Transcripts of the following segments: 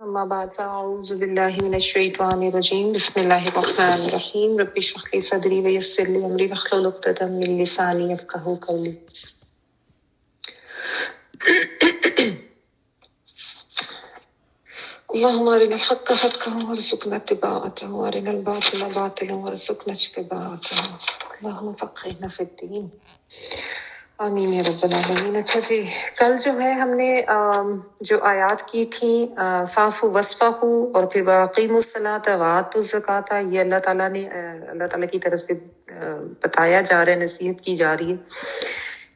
أما بعد فأعوذ بالله من الشيطان الرجيم بسم الله الرحمن الرحيم رب اشرح لي صدري ويسر لي أمري واحلل عقدة من لساني يفقهوا قولي. اللهم أرنا الحق حقا وارزقنا اتباعه وأرنا الباطل باطلا وارزقنا اجتنابه. اللهم فقهنا في الدين. آمین یا رب العالمین. اچھا جی، کل جو ہے ہم نے جو آیات کی تھی فافو وصفہو اور پھر واقیموا الصلاۃ وآتوا الزکاۃ، یہ اللہ تعالیٰ نے اللہ تعالیٰ کی طرف سے بتایا جا رہا ہے، نصیحت کی جا رہی ہے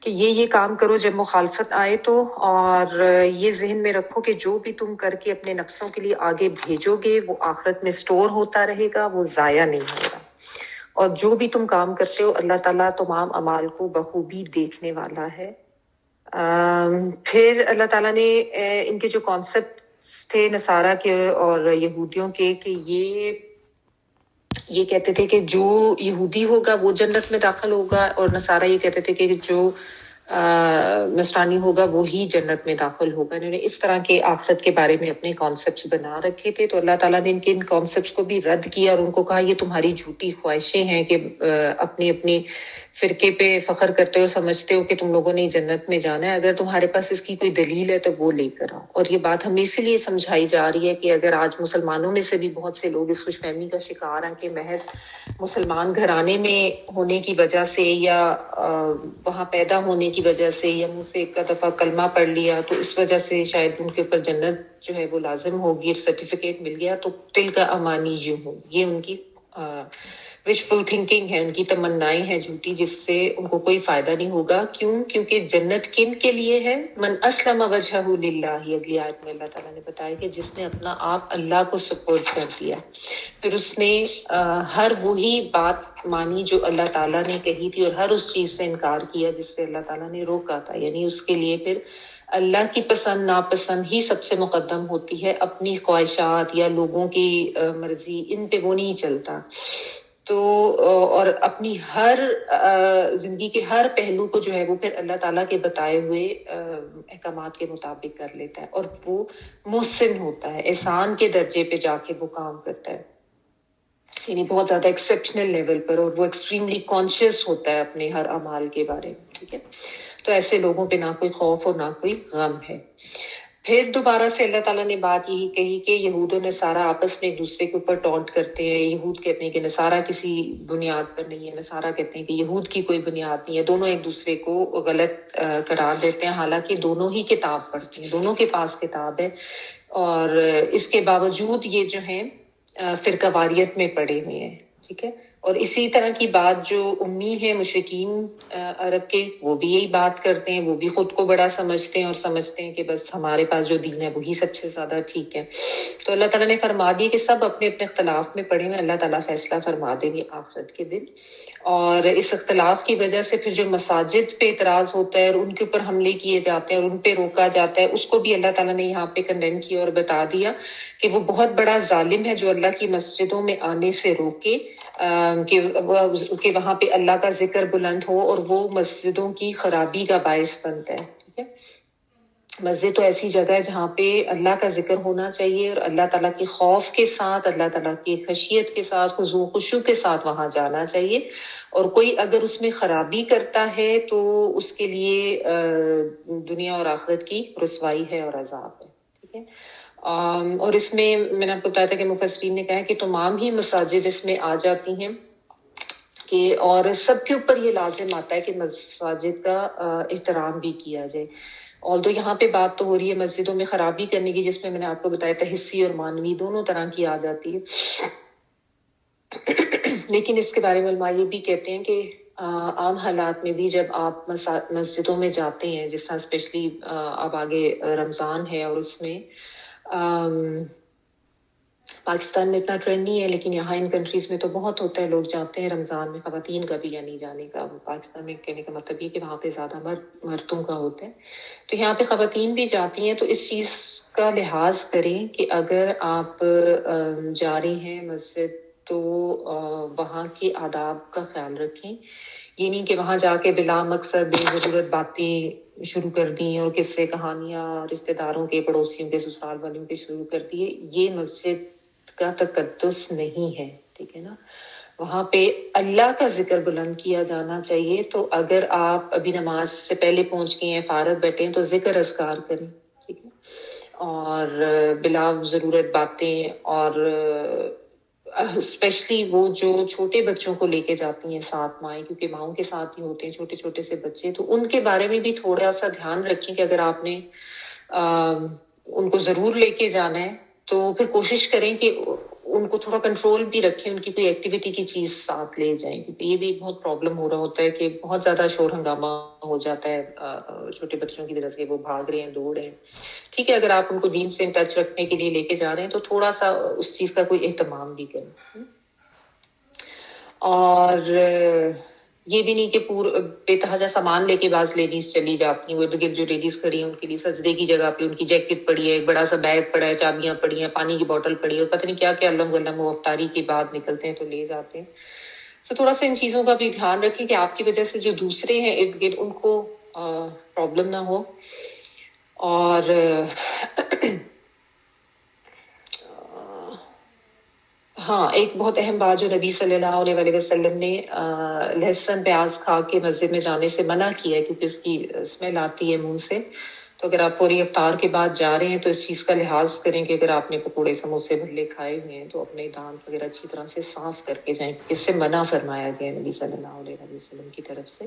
کہ یہ کام کرو جب مخالفت آئے تو، اور یہ ذہن میں رکھو کہ جو بھی تم کر کے اپنے نفسوں کے لیے آگے بھیجو گے وہ آخرت میں سٹور ہوتا رہے گا، وہ ضائع نہیں ہوگا، اور جو بھی تم کام کرتے ہو اللہ تعالیٰ تمام اعمال کو بخوبی دیکھنے والا ہے۔ پھر اللہ تعالیٰ نے ان کے جو کانسیپٹ تھے نصارہ کے اور یہودیوں کے، کہ یہ کہتے تھے کہ جو یہودی ہوگا وہ جنت میں داخل ہوگا، اور نصارہ یہ کہتے تھے کہ جو نصرانی ہوگا وہی جنت میں داخل ہوگا۔ انہوں نے اس طرح کے آخرت کے بارے میں اپنے کانسیپٹس بنا رکھے تھے، تو اللہ تعالیٰ نے ان کانسیپٹس کو بھی رد کیا اور ان کو کہا یہ تمہاری جھوٹی خواہشیں ہیں کہ اپنی اپنی فرقے پہ فخر کرتے ہو اور سمجھتے ہو کہ تم لوگوں نے جنت میں جانا ہے، اگر تمہارے پاس اس کی کوئی دلیل ہے تو وہ لے کر آؤ۔ اور یہ بات ہمیں اسی لیے سمجھائی جا رہی ہے کہ اگر آج مسلمانوں میں سے بھی بہت سے لوگ اس خوش فہمی کا شکار ہیں کہ محض مسلمان گھرانے میں ہونے کی وجہ سے یا وہاں پیدا ہونے کی وجہ سے یا منہ سے ایک دفعہ کلمہ پڑھ لیا تو اس وجہ سے شاید ان کے اوپر جنت جو ہے وہ لازم ہوگی، سرٹیفکیٹ مل گیا، تو تل کا امانی جو ہو، یہ ان کی وشفل تھنکنگ ہے، ان کی تمنائیں ہیں جھوٹی، جس سے ان کو کوئی فائدہ نہیں ہوگا۔ کیوں؟ کیونکہ جنت کن کے لیے ہے؟ من اسلم وجہہ للہ، اگلی آیت میں اللہ تعالیٰ نے بتایا کہ جس نے اپنا آپ اللہ کو سپورٹ کر دیا، پھر اس نے ہر وہی بات مانی جو اللہ تعالیٰ نے کہی تھی، اور ہر اس چیز سے انکار کیا جس سے اللہ تعالیٰ نے روکا تھا، یعنی اس کے لیے پھر اللہ کی پسند ناپسند ہی سب سے مقدم ہوتی ہے، اپنی خواہشات یا لوگوں کی مرضی ان پہ وہ نہیں چلتا۔ تو اور اپنی ہر زندگی کے ہر پہلو کو جو ہے وہ پھر اللہ تعالیٰ کے بتائے ہوئے احکامات کے مطابق کر لیتا ہے، اور وہ محسن ہوتا ہے، احسان کے درجے پہ جا کے وہ کام کرتا ہے، یعنی بہت زیادہ ایکسیپشنل لیول پر، اور وہ ایکسٹریملی کانشیس ہوتا ہے اپنے ہر اعمال کے بارے میں، ٹھیک ہے۔ تو ایسے لوگوں پہ نہ کوئی خوف اور نہ کوئی غم ہے۔ پھر دوبارہ سے اللہ تعالیٰ نے بات یہی کہی کہ یہود و نصارہ آپس میں ایک دوسرے کے اوپر ٹونٹ کرتے ہیں۔ یہود کہتے ہیں کہ نصارہ کسی بنیاد پر نہیں ہے، نصارہ کہتے ہیں کہ یہود کی کوئی بنیاد نہیں ہے، دونوں ایک دوسرے کو غلط قرار دیتے ہیں، حالانکہ دونوں ہی کتاب پڑھتے ہیں، دونوں کے پاس کتاب ہے، اور اس کے باوجود یہ جو ہیں فرقہ واریت میں پڑے ہوئے ہیں، ٹھیک ہے۔ اور اسی طرح کی بات جو امی ہے مشرکین عرب کے، وہ بھی یہی بات کرتے ہیں، وہ بھی خود کو بڑا سمجھتے ہیں اور سمجھتے ہیں کہ بس ہمارے پاس جو دین ہے وہی سب سے زیادہ ٹھیک ہے۔ تو اللہ تعالیٰ نے فرما دیا کہ سب اپنے اپنے اختلاف میں پڑے ہوئے، اللہ تعالیٰ فیصلہ فرما دیں گے آخرت کے دن۔ اور اس اختلاف کی وجہ سے پھر جو مساجد پہ اعتراض ہوتا ہے اور ان کے اوپر حملے کیے جاتے ہیں اور ان پہ روکا جاتا ہے، اس کو بھی اللہ تعالیٰ نے یہاں پہ کنڈیم کیا اور بتا دیا کہ وہ بہت بڑا ظالم ہے جو اللہ کی مسجدوں میں آنے سے روکے کہ وہاں پہ اللہ کا ذکر بلند ہو، اور وہ مسجدوں کی خرابی کا باعث بنتا ہے، ٹھیک ہے۔ مسجد تو ایسی جگہ ہے جہاں پہ اللہ کا ذکر ہونا چاہیے، اور اللہ تعالیٰ کے خوف کے ساتھ، اللہ تعالیٰ کی خشیت کے ساتھ، خضوع خشوع کے ساتھ وہاں جانا چاہیے، اور کوئی اگر اس میں خرابی کرتا ہے تو اس کے لیے دنیا اور آخرت کی رسوائی ہے اور عذاب ہے، ٹھیک ہے۔ اور اس میں نے آپ کو بتایا تھا کہ مفسرین نے کہا ہے کہ تمام ہی مساجد اس میں آ جاتی ہیں، کہ اور سب کے اوپر یہ لازم آتا ہے کہ مساجد کا احترام بھی کیا جائے۔ although یہاں پہ بات تو ہو رہی ہے مسجدوں میں خرابی کرنے کی، جس میں میں نے آپ کو بتایا تھا حسی اور مانوی دونوں طرح کی آ جاتی ہے، لیکن اس کے بارے میں علماء یہ بھی کہتے ہیں کہ عام حالات میں بھی جب آپ مسجدوں میں جاتے ہیں، جس طرح اسپیشلی اب آگے رمضان ہے، اور اس میں پاکستان میں اتنا ٹرینڈ نہیں ہے لیکن یہاں ان کنٹریز میں تو بہت ہوتا ہے، لوگ جاتے ہیں رمضان میں، خواتین کا بھی یا نہیں جانے کا، پاکستان میں کہنے کا مطلب یہ کہ وہاں پہ زیادہ مردوں کا ہوتا ہے، تو یہاں پہ خواتین بھی جاتی ہیں۔ تو اس چیز کا لحاظ کریں کہ اگر آپ جا رہی ہیں مسجد تو وہاں کے آداب کا خیال رکھیں، یہ نہیں کہ وہاں جا کے بلا مقصد بے ضرورت باتیں شروع کر دی اور قصے کہانیاں رشتے داروں کے پڑوسیوں کے سسرال والوں کے شروع کر دیے. یہ مسجد کا تقدس نہیں ہے. ٹھیک ہے نا. وہاں پہ اللہ کا ذکر بلند کیا جانا چاہیے. تو اگر آپ ابھی نماز سے پہلے پہنچ گئے ہیں, فارغ بیٹھے ہیں, تو ذکر اذکار کریں. ٹھیک ہے. اور بلا ضرورت باتیں, اور اسپیشلی وہ جو چھوٹے بچوں کو لے کے جاتی ہیں ساتھ مائیں, کیونکہ ماؤں کے ساتھ ہی ہوتے ہیں چھوٹے چھوٹے سے بچے, تو ان کے بارے میں بھی تھوڑا سا دھیان رکھیں کہ اگر آپ نے ان کو ضرور لے کے جانا ہے تو پھر کوشش کریں کہ ان کو تھوڑا کنٹرول بھی رکھیں, ان کی کوئی ایکٹیویٹی کی چیز ساتھ لے جائیں, کیونکہ یہ بھی بہت پرابلم ہو رہا ہوتا ہے کہ بہت زیادہ شور ہنگامہ ہو جاتا ہے چھوٹے بچوں کی وجہ سے, وہ بھاگ رہے ہیں, دوڑ رہے ہیں. ٹھیک ہے, اگر آپ ان کو دین سے ٹچ رکھنے کے لیے لے کے جا رہے ہیں تو تھوڑا سا اس چیز کا کوئی اہتمام بھی کریں. اور یہ بھی نہیں کہ بے تحجہ سامان لے کے بعض لیڈیز چلی جاتی ہیں, وہ ارد گرد جو لیڈیز کھڑی ہیں ان کے لیے سجدے کی جگہ پہ ان کی جیکٹ پڑی ہے, ایک بڑا سا بیگ پڑا ہے, چابیاں پڑی ہیں, پانی کی بوٹل پڑی ہے, اور پتہ نہیں کیا کیا علم غلم وہ افطاری کے بعد نکلتے ہیں تو لے جاتے ہیں. تو تھوڑا سا ان چیزوں کا بھی دھیان رکھیں کہ آپ کی وجہ سے جو دوسرے ہیں ارد گرد ان کو پرابلم نہ ہو. اور ہاں, ایک بہت اہم بات جو نبی صلی اللہ علیہ وسلم نے لہسن پیاز کھا کے مسجد میں جانے سے منع کیا ہے, کیونکہ اس کی اسمیل آتی ہے منہ سے. تو اگر آپ فوری افطار کے بعد جا رہے ہیں تو اس چیز کا لحاظ کریں کہ اگر آپ نے پکوڑے سموسے بھلے کھائے ہوئے ہیں تو اپنے دانت وغیرہ اچھی طرح سے صاف کر کے جائیں, اس سے منع فرمایا گیا نبی صلی اللہ علیہ وسلم کی طرف سے.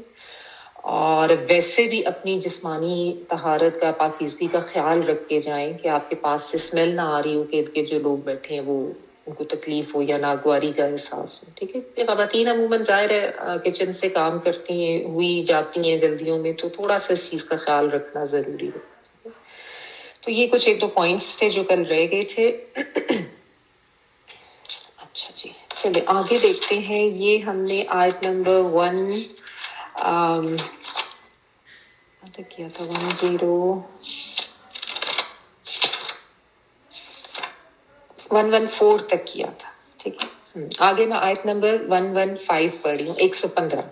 اور ویسے بھی اپنی جسمانی طہارت کا, پاکیزگی کا خیال رکھ کے جائیں کہ آپ کے پاس سے اسمیل نہ آ رہی ہو کہ جو لوگ بیٹھے ہیں وہ ان کو تکلیف ہو یا ناگواری کا احساس ہو. ٹھیک ہے. خواتین عموماً ظاہر ہے کچن سے کام کرتی ہیں, ہوئی جاتی ہیں جلدیوں میں, تو تھوڑا سا اس چیز کا خیال رکھنا ضروری ہے. تو یہ کچھ ایک دو پوائنٹس تھے جو کل رہ گئے تھے. اچھا جی, چلے آگے دیکھتے ہیں. یہ ہم نے آیت نمبر 1 کیا تھا, 114 تک کیا تھا. ٹھیک ہے. آگے میں آیت نمبر 115 پڑھ رہی ہوں, 115.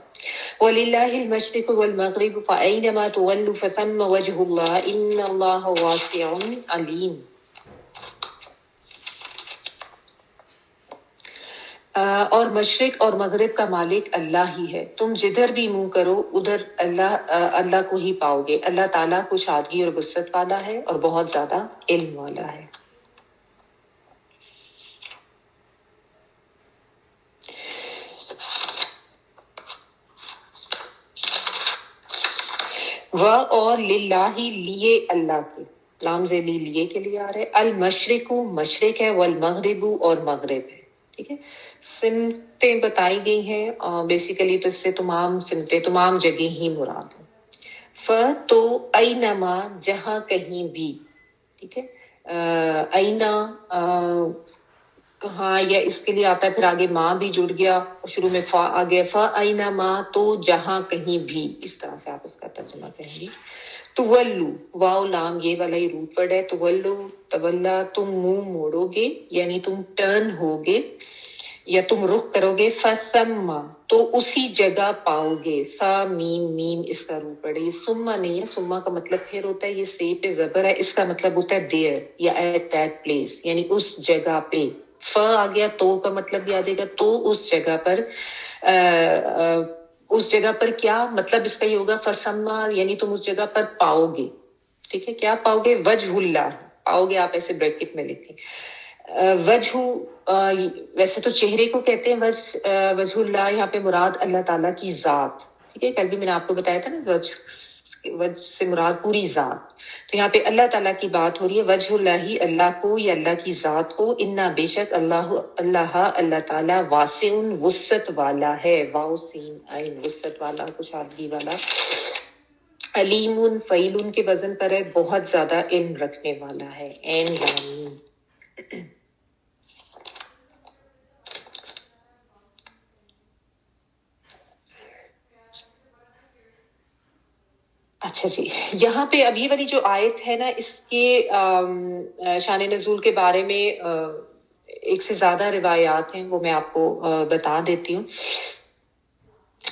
وَلِلَّهِ الْمَشْرِقُ وَالْمَغْرِبُ فَأَيْنَمَا تُوَلُّوا فَثَمَّ وَجْهُ اللَّهِ إِنَّ اللَّهَ وَاسِعٌ عَلِيمٌ. اور مشرق اور مغرب کا مالک اللہ ہی ہے, تم جدھر بھی منہ کرو ادھر اللہ کو ہی پاؤ گے. اللہ تعالیٰ کشادگی اور وسعت والا ہے اور بہت زیادہ علم والا ہے. اور للہ لیے اللہ کے, لام ذیلی لیے کے لیے آ رہا ہے. المشرق مشرق ہے, والمغرب اور مغرب ہے. ٹھیک ہے. سمتیں بتائی گئی ہیں, بیسیکلی تو اس سے تمام سمتیں, تمام جگہ ہی مراد ہیں. تو اینما جہاں کہیں بھی. ٹھیک ہے. اینا کہاں, یا اس کے لیے آتا ہے پھر آگے ماں بھی جڑ گیا, شروع میں فا آ گیا, فَأَيْنَمَا تو جہاں کہیں بھی, اس طرح سے آپ اس کا ترجمہ کریں گے. تولو واو لام یہ والا ہی روٹ ورڈ ہے. تولو تولا تم منہ موڑو گے, یعنی تم ٹرن ہوگے یا تم رخ کرو گے. فَثَمَّ تو اسی جگہ پاؤ گے. سا میم میم اس کا روٹ ورڈ ہے, یہ سما نہیں ہے. سما کا مطلب پھر ہوتا ہے, یہ سے پہ زبر ہے, اس کا مطلب ہوتا ہے دیر یا ایٹ دیٹ پلیس, یعنی اس جگہ پہ. آ گیا تو کا مطلب بھی آ جائے گا, تو اس جگہ پر اس جگہ پر کیا مطلب اس کا یہ ہوگا, فسما یعنی تم اس جگہ پر پاؤ گے. ٹھیک ہے. کیا پاؤ گے؟ وجہ اللہ پاؤ گے, آپ ایسے بریکٹ میں لکھیں. وجہ ویسے تو چہرے کو کہتے ہیں وجہ اللہ, یہاں پہ مراد اللہ تعالیٰ کی ذات. ٹھیک ہے. کل بھی میں نے آپ کو بتایا تھا نا, وجہ سے مراد پوری ذات. تو یہاں پہ اللہ تعالیٰ کی بات ہو رہی ہے. وجہ اللہ اللہ کو یا اللہ کی ذات کو. انا بے شک اللہ تعالیٰ واسع وسعت والا ہے. واو سین عین وسعت والا, کشادگی والا. علیم فعیل کے وزن پر ہے, بہت زیادہ علم رکھنے والا ہے. عین لام میم. اچھا جی, یہاں پہ اب یہ والی جو آیت ہے نا, اس کے شان نزول کے بارے میں ایک سے زیادہ روایات ہیں, وہ میں آپ کو بتا دیتی ہوں.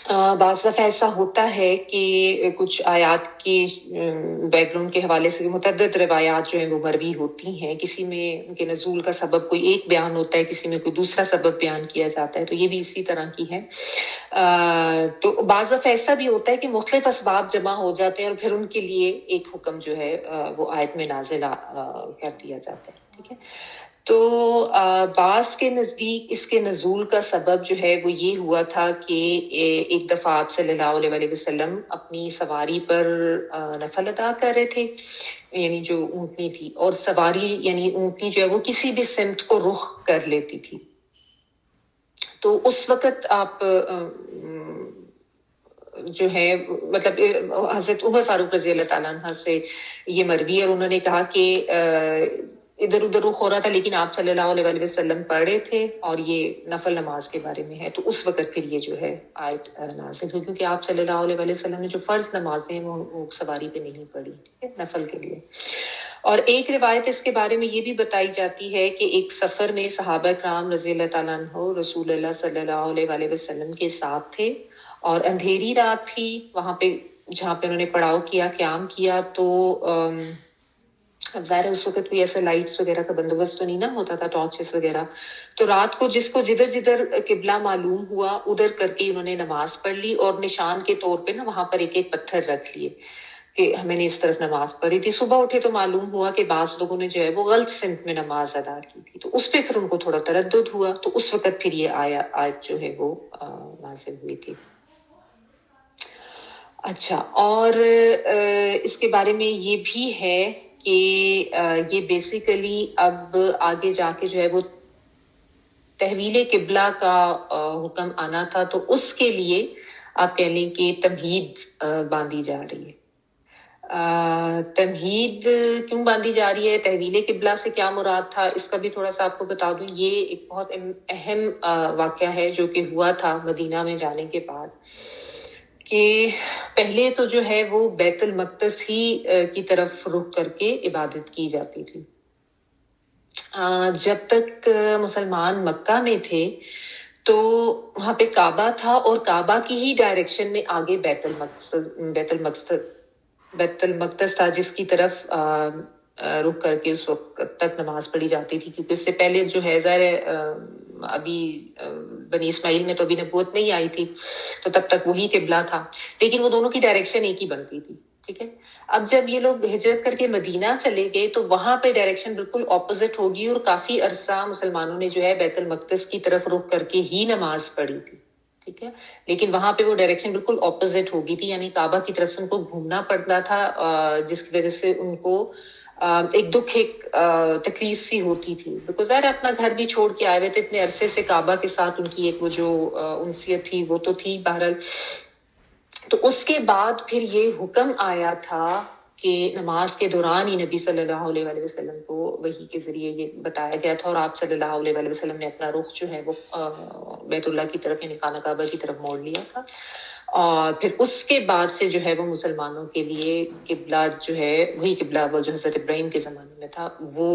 بعض دفعہ ایسا ہوتا ہے کہ کچھ آیات کے بیک گراؤنڈ کے حوالے سے متعدد روایات جو ہیں وہ مروی ہوتی ہیں. کسی میں ان کے نزول کا سبب کوئی ایک بیان ہوتا ہے, کسی میں کوئی دوسرا سبب بیان کیا جاتا ہے, تو یہ بھی اسی طرح کی ہے. تو بعض دفعہ ایسا بھی ہوتا ہے کہ مختلف اسباب جمع ہو جاتے ہیں اور پھر ان کے لیے ایک حکم جو ہے وہ آیت میں نازل کر دیا جاتا ہے. ٹھیک ہے. تو بعض کے نزدیک اس کے نزول کا سبب جو ہے وہ یہ ہوا تھا کہ ایک دفعہ آپ صلی اللہ علیہ وسلم اپنی سواری پر نفل ادا کر رہے تھے, یعنی جو اونٹنی تھی, اور سواری یعنی اونٹنی جو ہے وہ کسی بھی سمت کو رخ کر لیتی تھی. تو اس وقت آپ جو ہے مطلب حضرت عمر فاروق رضی اللہ تعالیٰ عنہ سے یہ مروی, اور انہوں نے کہا کہ ادھر ادھر رخ ہو رہا تھا لیکن آپ صلی اللہ علیہ وسلم پڑھے تھے, اور یہ نفل نماز کے بارے میں ہے. تو اس وقت پھر یہ جو ہے آیت نازل ہوئی, کیونکہ آپ صلی اللہ علیہ وسلم نے جو فرض نمازیں ہیں وہ سواری پہ نہیں پڑھی, ٹھیک ہے, نفل کے لیے. اور ایک روایت اس کے بارے میں یہ بھی بتائی جاتی ہے کہ ایک سفر میں صحابہ کرام رضی اللہ تعالیٰ عنہ رسول اللہ صلی اللہ علیہ وسلم کے ساتھ تھے, اور اندھیری رات تھی وہاں پہ جہاں پہ انہوں نے پڑاؤ کیا, قیام کیا. تو اب ظاہر ہے اس وقت کوئی ایسا لائٹس وغیرہ کا بندوبست تو نہیں نا ہوتا تھا, ٹارچز وغیرہ. تو رات کو جس کو جدھر جدھر قبلہ معلوم ہوا ادھر کر کے انہوں نے نماز پڑھ لی, اور نشان کے طور پہ نا وہاں پر ایک ایک پتھر رکھ لیے کہ ہمیں نے اس طرف نماز پڑھی تھی. صبح اٹھے تو معلوم ہوا کہ بعض لوگوں نے جو ہے وہ غلط سمت میں نماز ادا کی تھی, تو اس پہ پھر ان کو تھوڑا تردد ہوا. تو اس وقت پھر یہ آیت جو ہے وہ نازل ہوئی تھی. اچھا, اور اس کے بارے میں یہ بھی ہے کہ یہ بیسیکلی اب آگے جا کے جو ہے وہ تحویل قبلہ کا حکم آنا تھا, تو اس کے لیے آپ کہہ لیں کہ تمہید باندھی جا رہی ہے. تمہید کیوں باندھی جا رہی ہے, تحویل قبلہ سے کیا مراد تھا, اس کا بھی تھوڑا سا آپ کو بتا دوں. یہ ایک بہت اہم واقعہ ہے جو کہ ہوا تھا مدینہ میں جانے کے بعد, کہ پہلے تو جو ہے وہ بیت المقدس ہی کی طرف رخ کر کے عبادت کی جاتی تھی. جب تک مسلمان مکہ میں تھے تو وہاں پہ کعبہ تھا, اور کعبہ کی ہی ڈائریکشن میں آگے بیت المقدس تھا, جس کی طرف رک کر کے اس وقت تک نماز پڑھی جاتی تھی. کیونکہ اس سے پہلے جو ہے ظاہر ابھی بنی اسماعیل میں تو ابھی نبوت نہیں آئی تھی, تو تب تک وہی قبلہ تھا, لیکن وہ دونوں کی ڈائریکشن ایک ہی بنتی تھی. ٹھیک ہے. اب جب یہ لوگ ہجرت کر کے مدینہ چلے گئے تو وہاں پہ ڈائریکشن بالکل اپوزٹ ہوگی, اور کافی عرصہ مسلمانوں نے جو ہے بیت المقدس کی طرف رخ کر کے ہی نماز پڑھی تھی. ٹھیک ہے. لیکن وہاں پہ وہ ڈائریکشن بالکل اپوزٹ ہوگی تھی, یعنی کعبہ کی طرف سے ان کو گھومنا پڑتا تھا, جس کی وجہ سے ان کو ایک دکھ ایک تکلیف سی ہوتی تھی, بیکاز ظاہر اپنا گھر بھی چھوڑ کے آئے ہوئے تھے اتنے عرصے سے, کعبہ کے ساتھ ان کی ایک وہ جو انسیت تھی وہ تو تھی بہرحال. تو اس کے بعد پھر یہ حکم آیا تھا کہ نماز کے دوران ہی نبی صلی اللہ علیہ وسلم کو وحی کے ذریعے یہ بتایا گیا تھا, اور آپ صلی اللہ علیہ وسلم نے اپنا رخ جو ہے وہ بیت اللہ کی طرف یعنی خانہ کعبہ کی طرف موڑ لیا تھا. اور پھر اس کے بعد سے جو ہے وہ مسلمانوں کے لیے قبلہ جو ہے وہی قبلہ وہ جو حضرت ابراہیم کے زمانے میں تھا وہ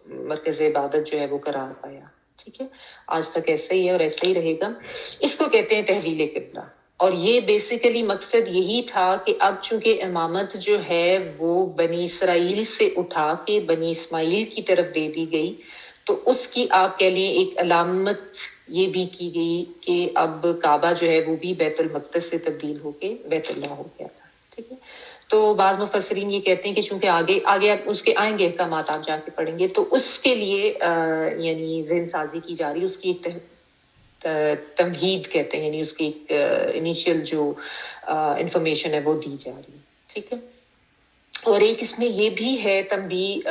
مرکز عبادت جو ہے وہ قرار پایا. ٹھیک ہے. آج تک ایسا ہی ہے اور ایسا ہی رہے گا. اس کو کہتے ہیں تحویل قبلہ, اور یہ بیسیکلی مقصد یہی تھا کہ اب چونکہ امامت جو ہے وہ بنی اسرائیل سے اٹھا کے بنی اسماعیل کی طرف دے دی گئی, تو اس کی آپ کہہ لیں ایک علامت یہ بھی کی گئی کہ اب کعبہ جو ہے وہ بھی بیت المقدس سے تبدیل ہو کے بیت اللہ ہو گیا تھا. ٹھیک ہے. تو بعض مفسرین یہ کہتے ہیں کہ چونکہ آگے اس کے آئیں گے احکامات, آپ جا کے پڑھیں گے, تو اس کے لیے یعنی ذہن سازی کی جا رہی, اس کی ایک تمہید کہتے ہیں, یعنی اس کی ایک انیشیل جو انفارمیشن ہے وہ دی جا رہی ہے. ٹھیک ہے. اور ایک اس میں یہ بھی ہے تنبیہ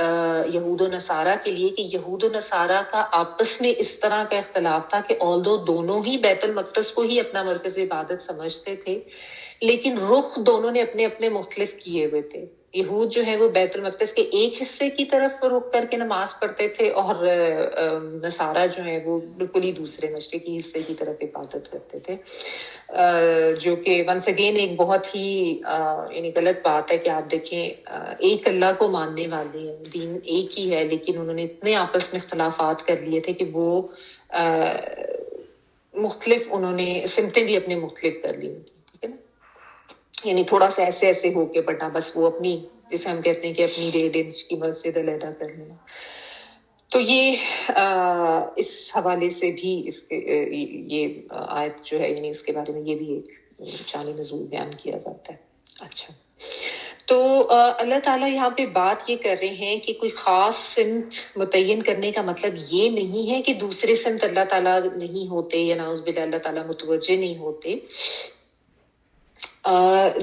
یہود و نصارہ کے لیے کہ یہود و نصارہ کا آپس میں اس طرح کا اختلاف تھا کہ آلدو دونوں ہی بیت المقدس کو ہی اپنا مرکز عبادت سمجھتے تھے, لیکن رخ دونوں نے اپنے اپنے مختلف کیے ہوئے تھے. یہود جو ہے وہ بیت المقدس کے ایک حصے کی طرف رخ کر کے نماز پڑھتے تھے, اور نصارہ جو ہے وہ بالکل ہی دوسرے مشرقی حصے کی طرف عبادت کرتے تھے, جو کہ ونس اگین ایک بہت ہی یعنی غلط بات ہے کہ آپ دیکھیں ایک اللہ کو ماننے والے ہیں, دین ایک ہی ہے, لیکن انہوں نے اتنے آپس میں اختلافات کر لیے تھے کہ وہ مختلف انہوں نے سمتیں بھی اپنے مختلف کر لی، ٹھیک ہے نا، یعنی تھوڑا سا ایسے ایسے ہو کے بٹا بس وہ اپنی، جسے ہم کہتے ہیں کہ اپنی 1.5 انچ کی مسجد علیحدہ کر لینا. تو یہ اس حوالے سے بھی اس کے یہ آیت جو ہے یعنی اس کے بارے میں یہ بھی ایک شان نزول بیان کیا جاتا ہے. اچھا، تو اللہ تعالیٰ یہاں پہ بات یہ کر رہے ہیں کہ کوئی خاص سمت متعین کرنے کا مطلب یہ نہیں ہے کہ دوسرے سمت اللہ تعالیٰ نہیں ہوتے یا نعوذ باللہ اللہ تعالیٰ متوجہ نہیں ہوتے.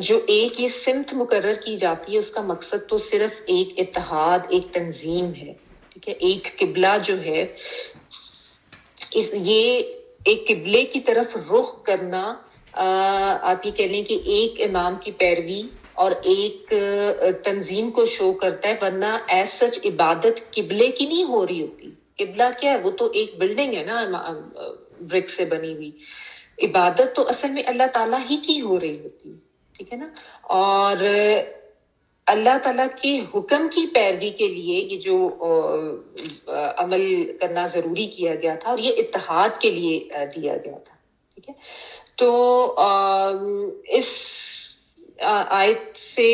جو ایک یہ سمت مقرر کی جاتی ہے اس کا مقصد تو صرف ایک اتحاد، ایک تنظیم ہے، ٹھیک ہے. ایک قبلہ جو ہے یہ ایک قبلے کی طرف رخ کرنا، آپ یہ کہہ لیں کہ ایک امام کی پیروی اور ایک تنظیم کو شو کرتا ہے، ورنہ ایز سچ عبادت قبلے کی نہیں ہو رہی ہوتی. قبلہ کیا ہے؟ وہ تو ایک بلڈنگ ہے نا برک سے بنی ہوئی. عبادت تو اصل میں اللہ تعالیٰ ہی کی ہو رہی ہوتی، ٹھیک ہے نا. اور اللہ تعالیٰ کے حکم کی پیروی کے لیے یہ جو عمل کرنا ضروری کیا گیا تھا اور یہ اتحاد کے لیے دیا گیا تھا، ٹھیک ہے. تو اس آیت سے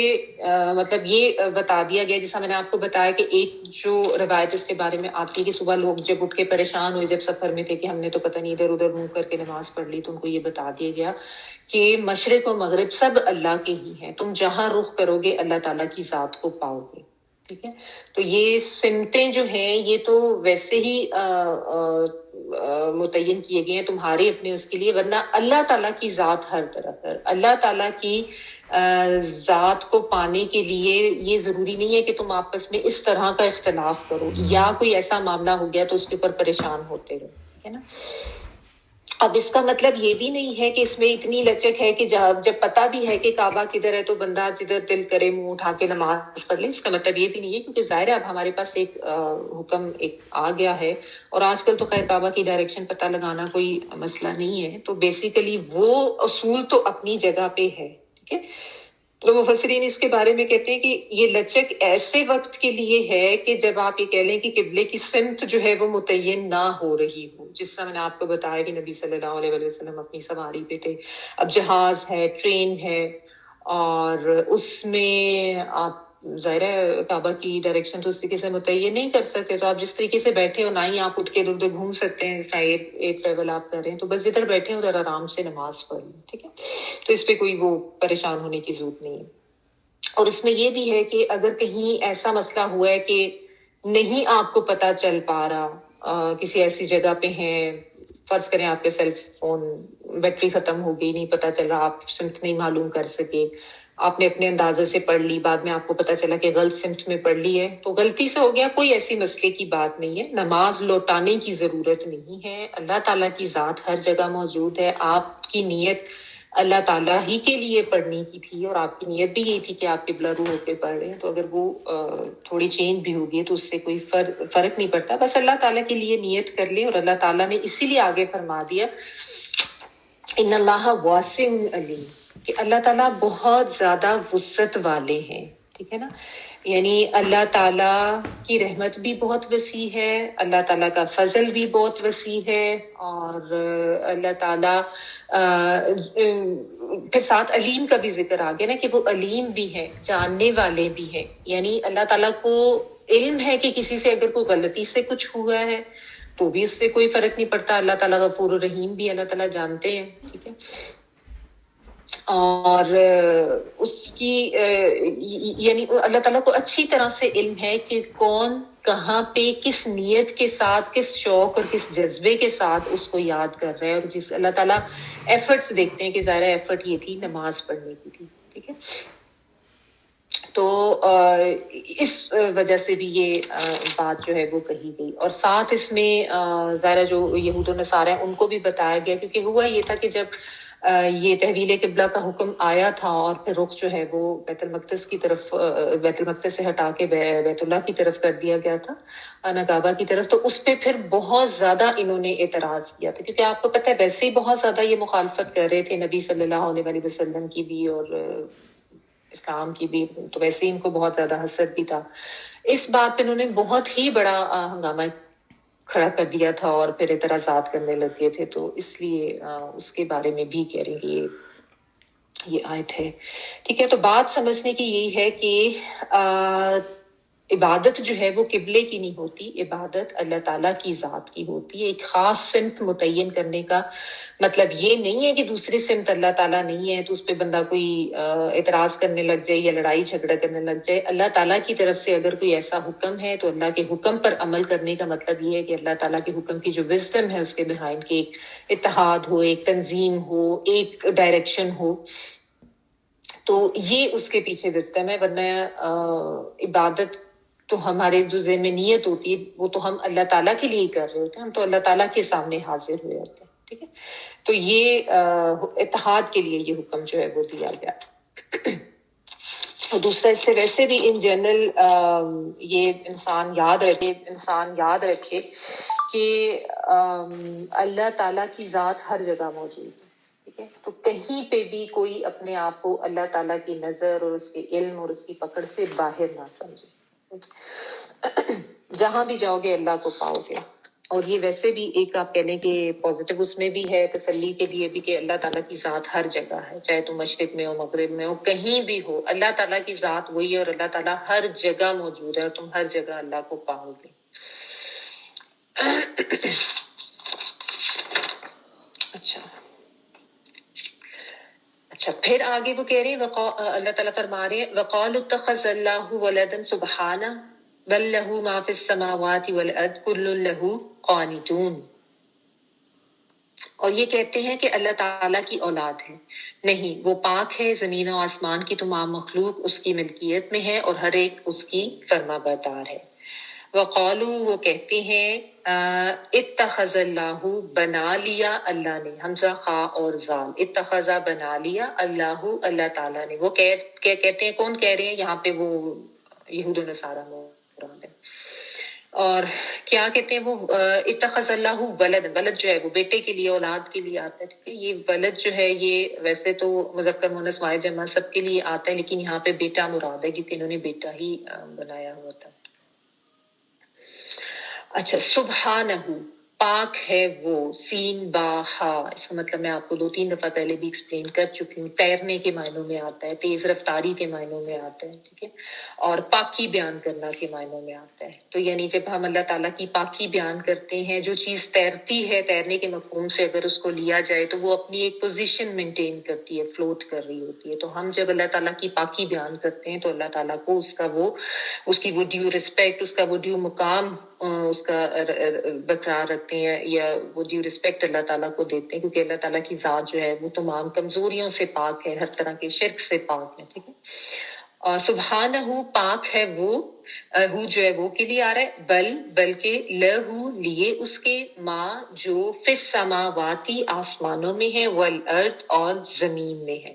مطلب یہ بتا دیا گیا، جیسا میں نے آپ کو بتایا کہ ایک جو روایت اس کے بارے میں آتی ہے کہ صبح لوگ جب اٹھ کے پریشان ہوئے جب سفر میں تھے کہ ہم نے تو پتہ نہیں ادھر ادھر منہ کر کے نماز پڑھ لی، تو ان کو یہ بتا دیا گیا کہ مشرق و مغرب سب اللہ کے ہی ہیں، تم جہاں رخ کرو گے اللہ تعالیٰ کی ذات کو پاؤ گے، ٹھیک ہے. تو یہ سمتیں جو ہیں یہ تو ویسے ہی متعین کیے گئے ہیں تمہارے اپنے اس کے لیے، ورنہ اللہ تعالیٰ کی ذات ہر طرف ہے. اللہ تعالیٰ کی ذات کو پانے کے لیے یہ ضروری نہیں ہے کہ تم آپس میں اس طرح کا اختلاف کرو یا کوئی ایسا معاملہ ہو گیا تو اس کے اوپر پریشان ہوتے رہو، ٹھیک ہے نا. اب اس کا مطلب یہ بھی نہیں ہے کہ اس میں اتنی لچک ہے کہ جب پتہ بھی ہے کہ کعبہ کدھر ہے تو بندہ جدھر دل کرے منہ اٹھا کے نماز پڑھ لے. اس کا مطلب یہ بھی نہیں ہے، کیونکہ ظاہر ہے اب ہمارے پاس ایک حکم ایک آ گیا ہے، اور آج کل تو خیر کعبہ کی ڈائریکشن پتہ لگانا کوئی مسئلہ نہیں ہے. تو بیسیکلی وہ اصول تو اپنی جگہ پہ ہے، ٹھیک ہے. تو مفسرین اس کے بارے میں کہتے ہیں کہ یہ لچک ایسے وقت کے لیے ہے کہ جب آپ یہ کہہ لیں کہ قبلے کی سمت جو ہے وہ متعین نہ ہو رہی ہو. جس طرح میں نے آپ کو بتایا کہ نبی صلی اللہ علیہ وسلم اپنی سواری پہ تھے، اب جہاز ہے، ٹرین ہے، اور اس میں آپ ظاہر ہے کعبہ کی ڈائریکشن تو اس طریقے سے متعین نہیں کر سکتے. تو آپ جس طریقے سے بیٹھے ہو نہ ہی آپ اٹھ کے ادھر ادھر گھوم سکتے ہیں، جس طرح ایک ٹریول آپ کر رہے ہیں، تو بس جدھر بیٹھے ادھر آرام سے نماز پڑھ لیں، ٹھیک ہے. تو اس پہ کوئی وہ پریشان ہونے کی ضرورت نہیں ہے. اور اس میں یہ بھی ہے کہ اگر کہیں ایسا مسئلہ ہوا ہے کہ نہیں آپ کو پتہ چل پا رہا، کسی ایسی جگہ پہ ہیں، فرض کریں آپ کے سیل فون بیٹری ختم ہو گئی، نہیں پتہ چل رہا، آپ سمت نہیں معلوم کر سکے، آپ نے اپنے اندازے سے پڑھ لی، بعد میں آپ کو پتہ چلا کہ غلط سمت میں پڑھ لی ہے، تو غلطی سے ہو گیا، کوئی ایسی مسئلے کی بات نہیں ہے. نماز لوٹانے کی ضرورت نہیں ہے. اللہ تعالیٰ کی ذات ہر جگہ موجود ہے. آپ کی نیت اللہ تعالیٰ ہی کے لیے پڑھنے کی تھی، اور آپ کی نیت بھی یہی تھی کہ آپ قبلہ رو ہو کے پڑھ رہے ہیں. تو اگر وہ تھوڑی چینج بھی ہوگی تو اس سے کوئی فرق نہیں پڑتا. بس اللہ تعالیٰ کے لیے نیت کر لیں. اور اللہ تعالیٰ نے اسی لیے آگے فرما دیا ان اللہ واسع علیم، کہ اللہ تعالیٰ بہت زیادہ وسعت والے ہیں، ٹھیک ہے نا. یعنی اللہ تعالیٰ کی رحمت بھی بہت وسیع ہے، اللہ تعالیٰ کا فضل بھی بہت وسیع ہے، اور اللہ تعالیٰ پھر ساتھ علیم کا بھی ذکر آ گیا نا کہ وہ علیم بھی ہے، جاننے والے بھی ہیں. یعنی اللہ تعالیٰ کو علم ہے کہ کسی سے اگر کوئی غلطی سے کچھ ہوا ہے تو بھی اس سے کوئی فرق نہیں پڑتا. اللہ تعالیٰ غفور الرحیم بھی اللہ تعالیٰ جانتے ہیں، ٹھیک ہے. اور اس کی یعنی اللہ تعالیٰ کو اچھی طرح سے علم ہے کہ کون کہاں پہ کس نیت کے ساتھ، کس شوق اور کس جذبے کے ساتھ اس کو یاد کر رہا ہے. اور جس اللہ تعالیٰ ایفرٹس دیکھتے ہیں کہ ظاہر ایفرٹ یہ تھی نماز پڑھنے کی تھی، ٹھیک ہے. تو اس وجہ سے بھی یہ بات جو ہے وہ کہی گئی. اور ساتھ اس میں ظاہر جو یہود و نصارہ ہیں ان کو بھی بتایا گیا، کیونکہ ہوا یہ تھا کہ جب یہ تحویل قبلہ کا حکم آیا تھا اور پھر رخ جو ہے وہ بیت المقدس کی طرف، بیت المقدس سے ہٹا کے بیت اللہ کی طرف کر دیا گیا تھا، نہ کعبہ کی طرف. تو اس پہ پھر بہت زیادہ انہوں نے اعتراض کیا تھا، کیونکہ آپ کو پتہ ہے ویسے ہی بہت زیادہ یہ مخالفت کر رہے تھے نبی صلی اللہ علیہ وسلم کی بھی اور اسلام کی بھی. تو ویسے ہی ان کو بہت زیادہ حسد بھی تھا. اس بات پہ انہوں نے بہت ہی بڑا ہنگامہ کھڑا کر دیا تھا اور پھر اعتراضات کرنے لگ گئے تھے، تو اس لیے اس کے بارے میں بھی کہہ رہے ہیں کہ یہ آیت ہے. ٹھیک ہے، تو بات سمجھنے کی یہی ہے کہ عبادت جو ہے وہ قبلے کی نہیں ہوتی، عبادت اللہ تعالیٰ کی ذات کی ہوتی ہے. ایک خاص سمت متعین کرنے کا مطلب یہ نہیں ہے کہ دوسری سمت اللہ تعالیٰ نہیں ہے تو اس پہ بندہ کوئی اعتراض کرنے لگ جائے یا لڑائی جھگڑا کرنے لگ جائے. اللہ تعالیٰ کی طرف سے اگر کوئی ایسا حکم ہے تو اللہ کے حکم پر عمل کرنے کا مطلب یہ ہے کہ اللہ تعالیٰ کے حکم کی جو وزڈم ہے اس کے بہائنڈ کے ایک اتحاد ہو، ایک تنظیم ہو، ایک ڈائریکشن ہو، تو یہ اس کے پیچھے وزڈم ہے. ورنہ عبادت تو ہمارے جو ذہن میں نیت ہوتی ہے وہ تو ہم اللہ تعالیٰ کے لیے ہی کر رہے ہوتے ہیں، ہم تو اللہ تعالیٰ کے سامنے حاضر ہوئے ہوتے ہیں. ٹھیک ہے، تو یہ اتحاد کے لیے یہ حکم جو ہے وہ دیا گیا. اور دوسرا، اس سے ویسے بھی ان جنرل یہ انسان یاد رکھے کہ اللہ تعالیٰ کی ذات ہر جگہ موجود ہے. ٹھیک ہے، تو کہیں پہ بھی کوئی اپنے آپ کو اللہ تعالیٰ کی نظر اور اس کے علم اور اس کی پکڑ سے باہر نہ سمجھے. جہاں بھی جاؤ گے اللہ کو پاؤ گے. اور یہ ویسے بھی ایک آپ کہہ لیں کہ پازیٹیو اس میں بھی ہے تسلی کے لیے بھی کہ اللہ تعالیٰ کی ذات ہر جگہ ہے، چاہے تم مشرق میں ہو، مغرب میں ہو، کہیں بھی ہو، اللہ تعالیٰ کی ذات وہی ہے اور اللہ تعالیٰ ہر جگہ موجود ہے اور تم ہر جگہ اللہ کو پاؤ گے. اچھا پھر آگے وہ کہہ رہے ہیں، اللہ تعالیٰ فرما رہے ہیں وَقَالُوا اتَّخَذَ اللَّهُ وَلَدًا سُبْحَانَهُ بَل لَّهُ مَا فِي السَّمَاوَاتِ وَالْأَرْضِ كُلٌّ لَّهُ قَانِتُونَ. اور یہ کہتے ہیں کہ اللہ تعالیٰ کی اولاد ہے. نہیں، وہ پاک ہے، زمین و آسمان کی تمام مخلوق اس کی ملکیت میں ہے اور ہر ایک اس کی فرما بردار ہے. وقالو، وہ کہتے ہیں اتخذ اللہ، بنا لیا اللہ نے، حمزہ خا اور زال، اتخذا بنا لیا اللہ، اللہ تعالیٰ نے. وہ کہتے ہیں، کون کہہ رہے ہیں یہاں پہ؟ وہ یہود و نصارہ مراد ہے. اور کیا کہتے ہیں وہ؟ اتخذ اللہ ولد، ولد جو ہے وہ بیٹے کے لیے، اولاد کے لیے آتا ہے. ٹھیک ہے، یہ ولد جو ہے یہ ویسے تو مذکر مؤنث واحد جمع سب کے لیے آتا ہے، لیکن یہاں پہ بیٹا مراد ہے کیونکہ انہوں نے بیٹا ہی بنایا ہوا تھا. اچھا، سبحانہ، پاک ہے وہ، سین با ہا، اس کا مطلب میں آپ کو 2-3 دفعہ پہلے بھی ایکسپلین کر چکی ہوں. تیرنے کے معنوں میں آتا ہے، تیز رفتاری کے معنوں میں آتا ہے. ٹھیک ہے، اور پاکی بیان کرنا کے معنوں میں آتا ہے. تو یعنی جب ہم اللہ تعالیٰ کی پاکی بیان کرتے ہیں، جو چیز تیرتی ہے، تیرنے کے مفہوم سے اگر اس کو لیا جائے تو وہ اپنی ایک پوزیشن مینٹین کرتی ہے، فلوٹ کر رہی ہوتی ہے. تو ہم جب اللہ تعالیٰ کی پاکی بیان کرتے ہیں تو اللہ تعالیٰ کو اس کی وہ ڈیو رسپیکٹ، اس کا وہ ڈیو مقام اس کا برقرار رکھتے ہیں، یا وہ ڈیو رسپیکٹ اللہ تعالیٰ کو دیتے ہیں، کیونکہ اللہ تعالیٰ کی ذات جو ہے وہ تمام کمزوریوں سے پاک ہے، ہر طرح کے شرک سے پاک ہے. ٹھیک ہے، سبحانہ، پاک ہے وہ، ہو جو ہے وہ کے لیے آ رہا ہے، بلکہ لہو، لیے اس کے، ماں جو فی السماواتی آسمانوں میں ہے، والارض اور زمین میں ہے.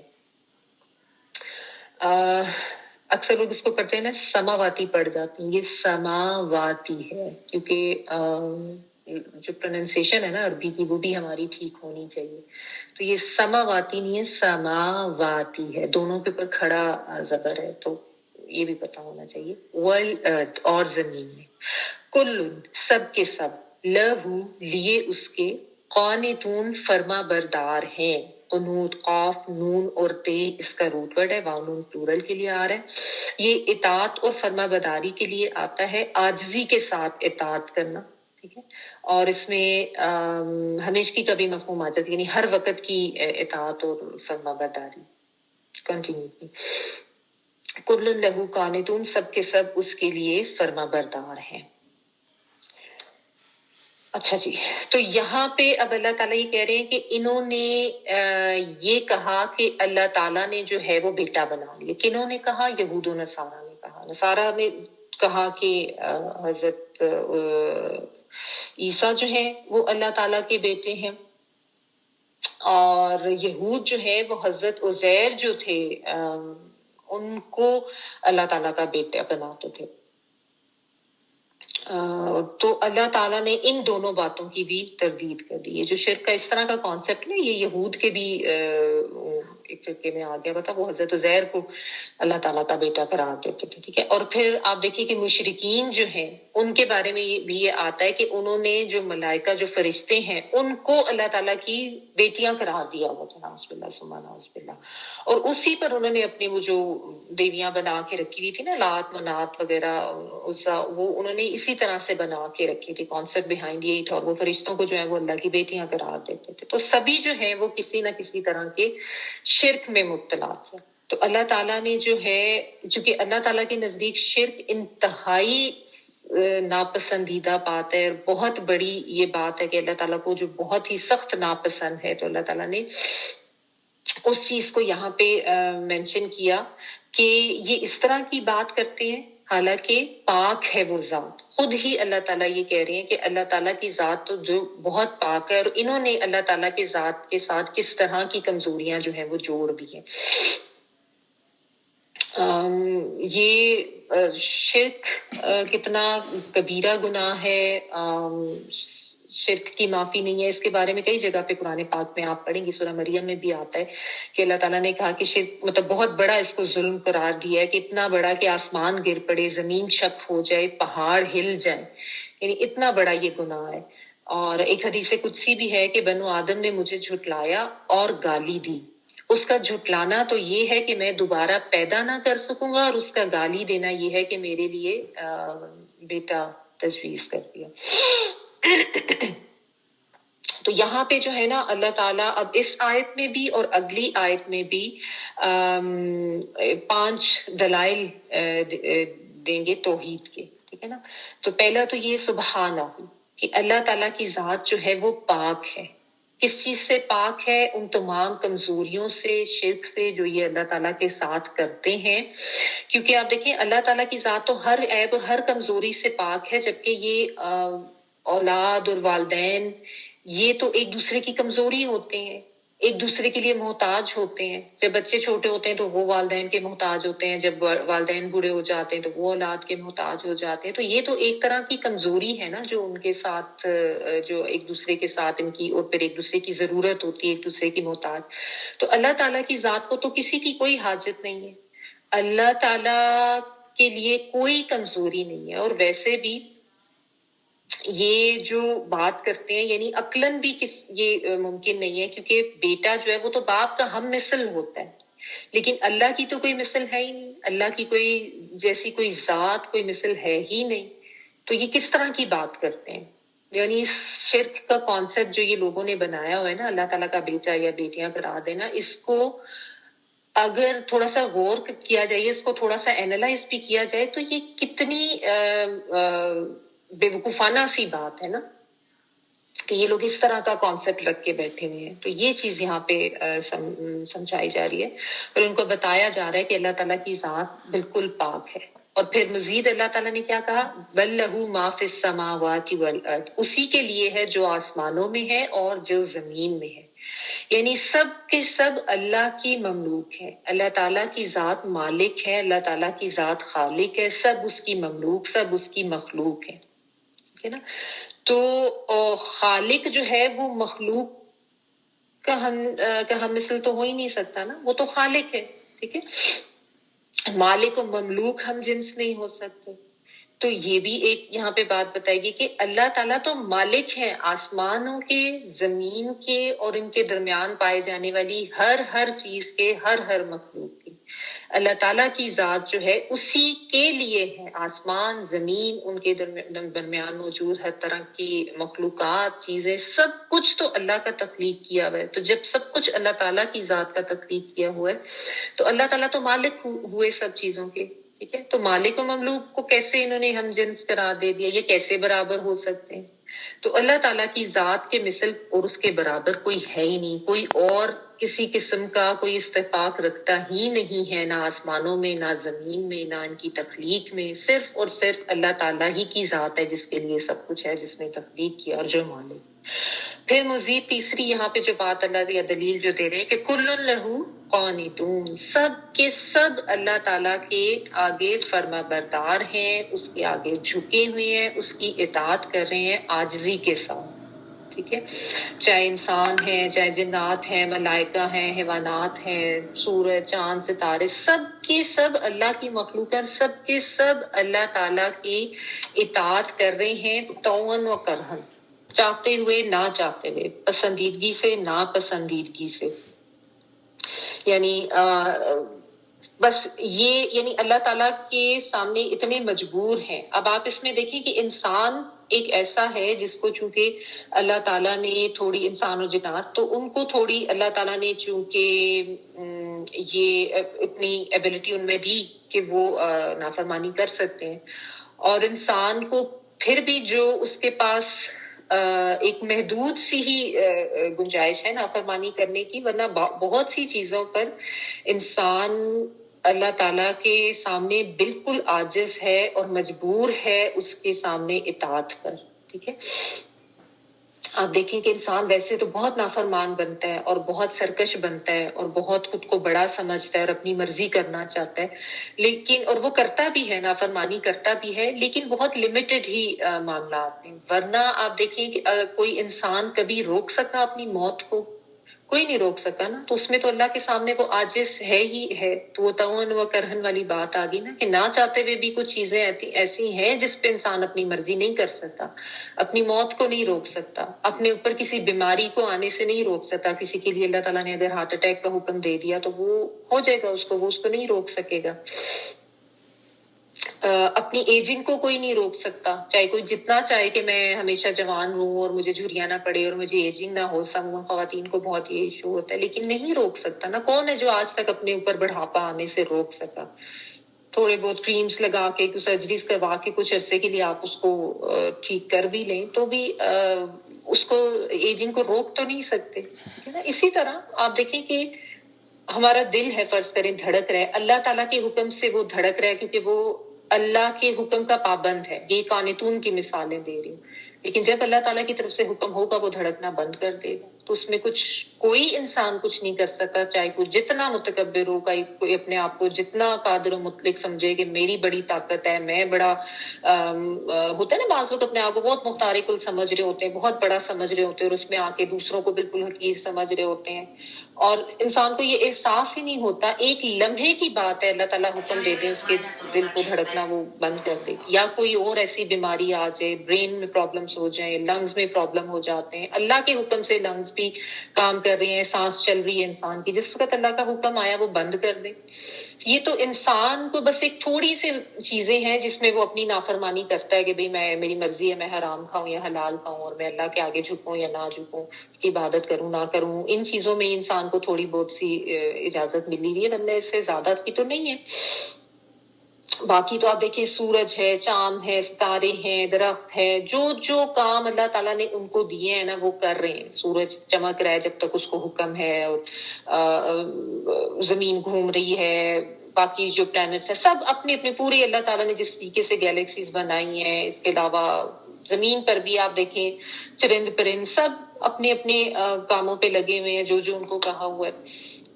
اکثر لوگ اس کو پڑھتے ہیں نا، سماواتی پڑھ جاتے ہیں، یہ سماواتی ہے، کیونکہ جو پروننسیشن ہے نا عربی کی وہ بھی ہماری ٹھیک ہونی چاہیے. تو یہ سماواتی نہیں ہے، سماواتی ہے، دونوں کے اوپر کھڑا زبر ہے، تو یہ بھی پتہ ہونا چاہیے. والارض، اور زمین میں، کل، سب کے سب، لہو، لیے اس کے، قانتون، فرما بردار ہیں. قنوت، قاف، نون اور تے اس کا روٹ ورڈ ہے، واو نون پلورل کے لیے آ رہا ہے. یہ اطاعت اور فرما برداری کے لیے آتا ہے، عاجزی کے ساتھ اطاعت کرنا. ٹھیک ہے، اور اس میں ہمیشگی کا بھی مفہوم آ جاتا ہے، یعنی ہر وقت کی اطاعت اور فرما برداری کنٹینیو کی. کل لہو قانتون، سب کے سب اس کے لیے فرما بردار ہیں. اچھا جی، تو یہاں پہ اب اللہ تعالیٰ یہ کہہ رہے ہیں کہ انہوں نے یہ کہا کہ اللہ تعالیٰ نے جو ہے وہ بیٹا بنا لیا. کنہوں نے کہا؟ یہود و نصارہ نے کہا. نصارہ نے کہا کہ حضرت عیسیٰ جو ہے وہ اللہ تعالیٰ کے بیٹے ہیں، اور یہود جو ہے وہ حضرت عزیر جو تھے ان کو اللہ تعالیٰ کا بیٹا بناتے تھے. تو اللہ تعالیٰ نے ان دونوں باتوں کی بھی تردید کر دی ہے. جو شرک کا اس طرح کا کانسیپٹ ہے، یہ یہود کے بھی ایک فرقے میں آ گیا بتا وہ حضرت عزیر کو اللہ تعالیٰ کا بیٹا قرار دیتے تھے. ٹھیک ہے. اور پھر آپ دیکھیے کہ مشرکین جو ہیں ان کے بارے میں بھی یہ آتا ہے کہ انہوں نے جو ملائکہ جو فرشتے ہیں ان کو اللہ تعالیٰ کی بیٹیاں قرار دیا ہوا تھا. نعوذ باللہ ثم نعوذ باللہ. اور اسی پر انہوں نے اپنے وہ جو دیویاں بنا کے رکھی ہوئی تھی نا لات منات وغیرہ عزا وہ انہوں نے اسی طرح سے بنا کے رکھی تھی. کانسیپٹ بیہائنڈ یہی تھا. اور وہ فرشتوں کو جو ہے وہ اللہ کی بیٹیاں قرار دیتے تھے. تو سبھی جو ہیں وہ کسی نہ کسی طرح کے شرک میں مبتلا تھے. تو اللہ تعالیٰ نے جو ہے چونکہ اللہ تعالیٰ کے نزدیک شرک انتہائی ناپسندیدہ بات ہے اور بہت بڑی یہ بات ہے کہ اللہ تعالیٰ کو جو بہت ہی سخت ناپسند ہے. تو اللہ تعالیٰ نے اس چیز کو یہاں پہ مینشن کیا کہ یہ اس طرح کی بات کرتے ہیں حالانکہ پاک ہے وہ ذات. خود ہی اللہ تعالیٰ یہ کہہ رہے ہیں کہ اللہ تعالیٰ کی ذات تو جو بہت پاک ہے اور انہوں نے اللہ تعالیٰ کی ذات کے ساتھ کس طرح کی کمزوریاں جو ہیں وہ جوڑ دی ہیں. یہ شرک کتنا کبیرہ گناہ ہے. شرک کی معافی نہیں ہے. اس کے بارے میں کئی جگہ پہ قرآن پاک میں آپ پڑھیں گی. سورہ مریم میں بھی آتا ہے کہ اللہ تعالیٰ نے کہا کہ شرک مطلب بہت بڑا اس کو ظلم قرار دیا ہے کہ اتنا بڑا کہ آسمان گر پڑے زمین شک ہو جائے پہاڑ ہل جائے. یعنی اتنا بڑا یہ گناہ ہے. اور ایک حدیث قدسی بھی ہے کہ بنو آدم نے مجھے جھٹلایا اور گالی دی. اس کا جھٹلانا تو یہ ہے کہ میں دوبارہ پیدا نہ کر سکوں گا اور اس کا گالی دینا یہ ہے کہ میرے لیے بیٹا تجویز کر دیا. تو یہاں پہ جو ہے نا اللہ تعالیٰ اب اس آیت میں بھی اور اگلی آیت میں بھی 5 دلائل دیں گے توحید کے. ٹھیک ہے نا. تو پہلا تو یہ سبحانہ کہ اللہ تعالیٰ کی ذات جو ہے وہ پاک ہے. کس چیز سے پاک ہے؟ ان تمام کمزوریوں سے شرک سے جو یہ اللہ تعالیٰ کے ساتھ کرتے ہیں. کیونکہ آپ دیکھیں اللہ تعالیٰ کی ذات تو ہر عیب اور ہر کمزوری سے پاک ہے جبکہ یہ اولاد اور والدین یہ تو ایک دوسرے کی کمزوری ہوتے ہیں ایک دوسرے کے لیے محتاج ہوتے ہیں. جب بچے چھوٹے ہوتے ہیں تو وہ والدین کے محتاج ہوتے ہیں. جب والدین بوڑھے ہو جاتے ہیں تو وہ اولاد کے محتاج ہو جاتے ہیں. تو یہ تو ایک طرح کی کمزوری ہے نا جو ان کے ساتھ جو ایک دوسرے کے ساتھ ان کی اور پھر ایک دوسرے کی ضرورت ہوتی ہے ایک دوسرے کی محتاج. تو اللہ تعالیٰ کی ذات کو تو کسی کی کوئی حاجت نہیں ہے. اللہ تعالیٰ کے لیے کوئی کمزوری نہیں ہے. اور ویسے بھی یہ جو بات کرتے ہیں یعنی عقلاً بھی یہ ممکن نہیں ہے کیونکہ بیٹا جو ہے وہ تو باپ کا ہم مثل ہوتا ہے. لیکن اللہ کی تو کوئی مثل ہے ہی نہیں. اللہ کی کوئی جیسی کوئی ذات کوئی مثل ہے ہی نہیں. تو یہ کس طرح کی بات کرتے ہیں؟ یعنی اس شرک کا کانسیپٹ جو یہ لوگوں نے بنایا ہوا ہے نا اللہ تعالیٰ کا بیٹا یا بیٹیاں قرار دینا اس کو اگر تھوڑا سا غور کیا جائے اس کو تھوڑا سا اینالائز بھی کیا جائے تو یہ کتنی بے وقوفانہ سی بات ہے نا کہ یہ لوگ اس طرح کا کانسیپٹ رکھ کے بیٹھے ہوئے ہیں. تو یہ چیز یہاں پہ سمجھائی جا رہی ہے اور ان کو بتایا جا رہا ہے کہ اللہ تعالیٰ کی ذات بالکل پاک ہے. اور پھر مزید اللہ تعالیٰ نے کیا کہا بل لہ ما فی السماوات والارض اسی کے لیے ہے جو آسمانوں میں ہے اور جو زمین میں ہے. یعنی سب کے سب اللہ کی مملوک ہے. اللہ تعالیٰ کی ذات مالک ہے. اللہ تعالیٰ کی ذات خالق ہے. سب اس کی مملوک سب اس کی مخلوق ہے. ٹھیک ہے نا. تو خالق جو ہے وہ مخلوق کا ہم مثل تو ہو ہی نہیں سکتا نا. وہ تو خالق ہے. ٹھیک ہے. مالک و مملوک ہم جنس نہیں ہو سکتے. تو یہ بھی ایک یہاں پہ بات بتائے گی کہ اللہ تعالیٰ تو مالک ہے آسمانوں کے زمین کے اور ان کے درمیان پائے جانے والی ہر چیز کے ہر مخلوق کی. اللہ تعالیٰ کی ذات جو ہے اسی کے لیے ہے. آسمان زمین ان کے درمیان موجود ہر طرح کی مخلوقات چیزیں سب کچھ تو اللہ کا تخلیق کیا ہوا ہے. تو جب سب کچھ اللہ تعالیٰ کی ذات کا تخلیق کیا ہوا ہے تو اللہ تعالیٰ تو مالک ہوئے سب چیزوں کے. ٹھیک ہے. تو مالک و مملوک کو کیسے انہوں نے ہم جنس قرار دے دیا؟ یہ کیسے برابر ہو سکتے ہیں؟ تو اللہ تعالیٰ کی ذات کے مثل اور اس کے برابر کوئی ہے ہی نہیں. کوئی اور کسی قسم کا کوئی استحقاق رکھتا ہی نہیں ہے نہ آسمانوں میں نہ زمین میں نہ ان کی تخلیق میں. صرف اور صرف اللہ تعالیٰ ہی کی ذات ہے جس کے لیے سب کچھ ہے جس نے تخلیق کیا اور جو مالک. پھر مزید تیسری یہاں پہ جو بات اللہ یا دلیل جو دے رہے ہیں کہ کل لہو قانتون سب کے سب اللہ تعالیٰ کے آگے فرما بردار ہیں اس کے آگے جھکے ہوئے ہیں اس کی اطاعت کر رہے ہیں عاجزی کے ساتھ. ٹھیک ہے، چاہے انسان ہیں، چاہے جنات ہیں، ملائکہ ہیں، حیوانات ہیں، سورج، چاند، ستارے، سب کے سب اللہ کی مخلوق ہیں، سب کے سب اللہ تعالیٰ کی اطاعت کر رہے ہیں طوعاً و کرہاً، چاہتے ہوئے نہ چاہتے ہوئے، پسندیدگی سے ناپسندیدگی سے. یعنی بس یہ یعنی اللہ تعالیٰ کے سامنے اتنے مجبور ہیں. اب آپ اس میں دیکھیں کہ انسان ایک ایسا ہے جس کو چونکہ اللہ تعالیٰ نے تھوڑی، انسان و جنات تو ان کو تھوڑی اللہ تعالیٰ نے چونکہ یہ اتنی ایبلٹی ان میں دی کہ وہ نافرمانی کر سکتے ہیں، اور انسان کو پھر بھی جو اس کے پاس ایک محدود سی ہی گنجائش ہے نافرمانی کرنے کی، ورنہ بہت سی چیزوں پر انسان اللہ تعالیٰ کے سامنے بالکل عاجز ہے اور مجبور ہے اس کے سامنے اطاعت پر. ٹھیک ہے، آپ دیکھیں کہ انسان ویسے تو بہت نافرمان بنتا ہے اور بہت سرکش بنتا ہے اور بہت خود کو بڑا سمجھتا ہے اور اپنی مرضی کرنا چاہتا ہے، لیکن اور وہ کرتا بھی ہے، نافرمانی کرتا بھی ہے، لیکن بہت لمیٹڈ ہی معاملات ہیں. ورنہ آپ دیکھیں کہ کوئی انسان کبھی روک سکا اپنی موت کو؟ کوئی نہیں روک سکا نا. تو اس میں تو اللہ کے سامنے وہ عاجز ہے ہی ہے. تو وہ طوعاً و کرہاً والی بات آ گئی نا کہ نہ چاہتے ہوئے بھی کچھ چیزیں ایسی ہیں جس پہ انسان اپنی مرضی نہیں کر سکتا، اپنی موت کو نہیں روک سکتا، اپنے اوپر کسی بیماری کو آنے سے نہیں روک سکتا. کسی کے لیے اللہ تعالیٰ نے اگر ہارٹ اٹیک کا حکم دے دیا تو وہ ہو جائے گا، وہ اس کو نہیں روک سکے گا. اپنی ایجنگ کو کوئی نہیں روک سکتا، چاہے کوئی جتنا چاہے کہ میں ہمیشہ جوان ہوں اور مجھے جھریاں نہ پڑے اور مجھے ایجنگ نہ ہو. خواتین کو بہت یہ ایشو ہوتا ہے، لیکن نہیں روک سکتا نا. کون ہے جو آج تک اپنے اوپر بڑھاپا آنے سے روک سکا؟ تھوڑے بہت کریمز لگا کے، کچھ سرجریز کروا کے کچھ عرصے کے لیے آپ اس کو ٹھیک کر بھی لیں تو بھی اس کو ایجنگ کو روک تو نہیں سکتے. ٹھیک ہے نا. اسی طرح آپ دیکھیں کہ ہمارا دل ہے، فرض کریں دھڑک رہا ہے، اللہ تعالیٰ کے حکم سے وہ دھڑک رہا ہے کیونکہ وہ اللہ کے حکم کا پابند ہے. یہ قانتون کی مثالیں دے رہی ہوں. لیکن جب اللہ تعالیٰ کی طرف سے حکم ہوگا وہ دھڑکنا بند کر دے گا. تو اس میں کوئی انسان کچھ نہیں کر سکتا، چاہے کوئی جتنا متکبر ہو، کوئی اپنے آپ کو جتنا قادر و مطلق سمجھے کہ میری بڑی طاقت ہے، میں بڑا ہوتا ہے نا بعض وقت اپنے آپ کو بہت مختار کل سمجھ رہے ہوتے ہیں، بہت بڑا سمجھ رہے ہوتے ہیں، اور اس میں آ کے دوسروں کو بالکل حقیر سمجھ رہے ہوتے ہیں، اور انسان کو یہ احساس ہی نہیں ہوتا. ایک لمحے کی بات ہے، اللہ تعالیٰ حکم دے دیں اس کے دل کو دھڑکنا وہ بند کر دے، یا کوئی اور ایسی بیماری آ جائے، برین میں پرابلمز ہو جائیں، لنگز میں پرابلم ہو جاتے ہیں. اللہ کے حکم سے لنگز بھی کام کر رہے ہیں، سانس چل رہی ہے انسان کی، جس وقت اللہ کا حکم آیا وہ بند کر دیں. یہ تو انسان کو بس ایک تھوڑی سی چیزیں ہیں جس میں وہ اپنی نافرمانی کرتا ہے کہ بھئی میری مرضی ہے، میں حرام کھاؤں یا حلال کھاؤں، اور میں اللہ کے آگے جھکوں یا نہ جھکوں، اس کی عبادت کروں نہ کروں. ان چیزوں میں انسان کو تھوڑی بہت سی اجازت ملی ہوئی ہے، ورنہ اس سے زیادہ کی تو نہیں ہے. باقی تو آپ دیکھیں سورج ہے، چاند ہے، ستارے ہیں، درخت ہے، جو کام اللہ تعالیٰ نے ان کو دیے ہیں نا وہ کر رہے ہیں. سورج چمک رہا ہے جب تک اس کو حکم ہے، اور زمین گھوم رہی ہے، باقی جو پلانٹس ہیں سب اپنے اپنے پورے اللہ تعالیٰ نے جس طریقے سے گیلیکسیز بنائی ہیں. اس کے علاوہ زمین پر بھی آپ دیکھیں چرند پرند سب اپنے اپنے کاموں پہ لگے ہوئے ہیں، جو ان کو کہا ہوا ہے.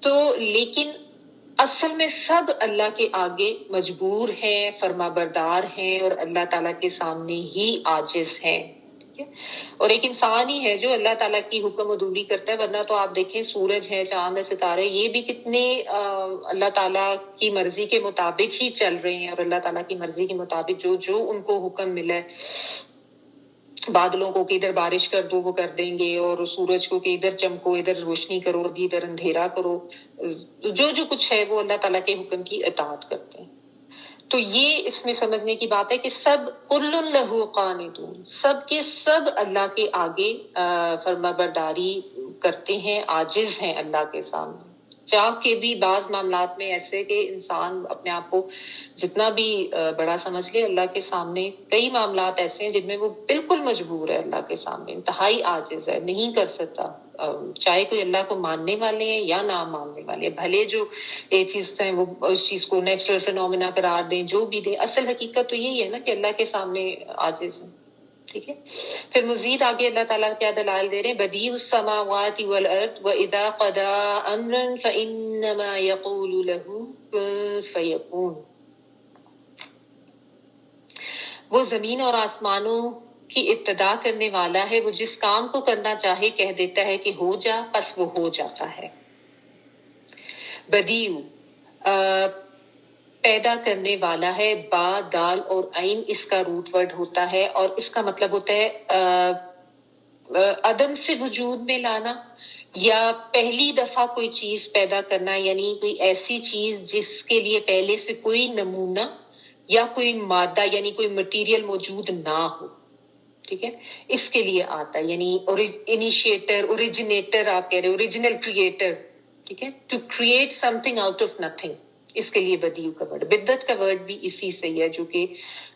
تو لیکن اصل میں سب اللہ کے آگے مجبور ہیں، فرما بردار ہیں، اور اللہ تعالیٰ کے سامنے ہی عاجز ہیں. اور ایک انسان ہی ہے جو اللہ تعالیٰ کی حکم عدولی کرتا ہے. ورنہ تو آپ دیکھیں سورج ہے، چاند ہے، ستارے، یہ بھی کتنے اللہ تعالیٰ کی مرضی کے مطابق ہی چل رہے ہیں، اور اللہ تعالیٰ کی مرضی کے مطابق جو ان کو حکم ملا ہے. بادلوں کو کہ ادھر بارش کر دو وہ کر دیں گے، اور سورج کو کہ ادھر چمکو، ادھر روشنی کرو، ادھر اندھیرا کرو. جو کچھ ہے وہ اللہ تعالیٰ کے حکم کی اطاعت کرتے ہیں. تو یہ اس میں سمجھنے کی بات ہے کہ سب کل لہ قانتون، سب کے سب اللہ کے آگے فرما برداری کرتے ہیں، عاجز ہیں اللہ کے سامنے. چاہ کے بھی بعض معاملات میں ایسے کہ انسان اپنے آپ کو جتنا بھی بڑا سمجھ لے، اللہ کے سامنے کئی معاملات ایسے ہیں جن میں وہ بالکل مجبور ہے، اللہ کے سامنے انتہائی عاجز ہے، نہیں کر سکتا. چاہے کوئی اللہ کو ماننے والے ہیں یا نہ ماننے والے ہیں، بھلے جو ایتھیسٹ ہیں وہ اس چیز کو نیچرل فینومینا قرار دیں، جو بھی دیں، اصل حقیقت تو یہی ہے نا کہ اللہ کے سامنے عاجز ہیں. ٹھیک ہے. پھر مزید آگے اللہ تعالیٰ کیا دلائل دے رہے ہیں؟ بدیع السماوات والارض واذا قضى امرا فانما يقول له كن فيكون. وہ زمین اور آسمانوں کی ابتدا کرنے والا ہے، وہ جس کام کو کرنا چاہے کہہ دیتا ہے کہ ہو جا، پس وہ ہو جاتا ہے۔ بدیع پیدا کرنے والا ہے، با، دال اور عین اس کا روٹ ورڈ ہوتا ہے، اور اس کا مطلب ہوتا ہے عدم سے وجود میں لانا، یا پہلی دفعہ کوئی چیز پیدا کرنا، یعنی کوئی ایسی چیز جس کے لیے پہلے سے کوئی نمونہ یا کوئی مادہ یعنی کوئی مٹیریل موجود نہ ہو، ٹھیک ہے، اس کے لیے آتا ہے، یعنی انیشیٹر، اوریجنیٹر آپ کہہ رہے ہو، اوریجنل کریٹر، ٹھیک ہے، to create something out of nothing, اس کے لیے بدیع کا ورڈ۔ بدعت کا ورڈ بھی اسی سے ہی ہے، جو کہ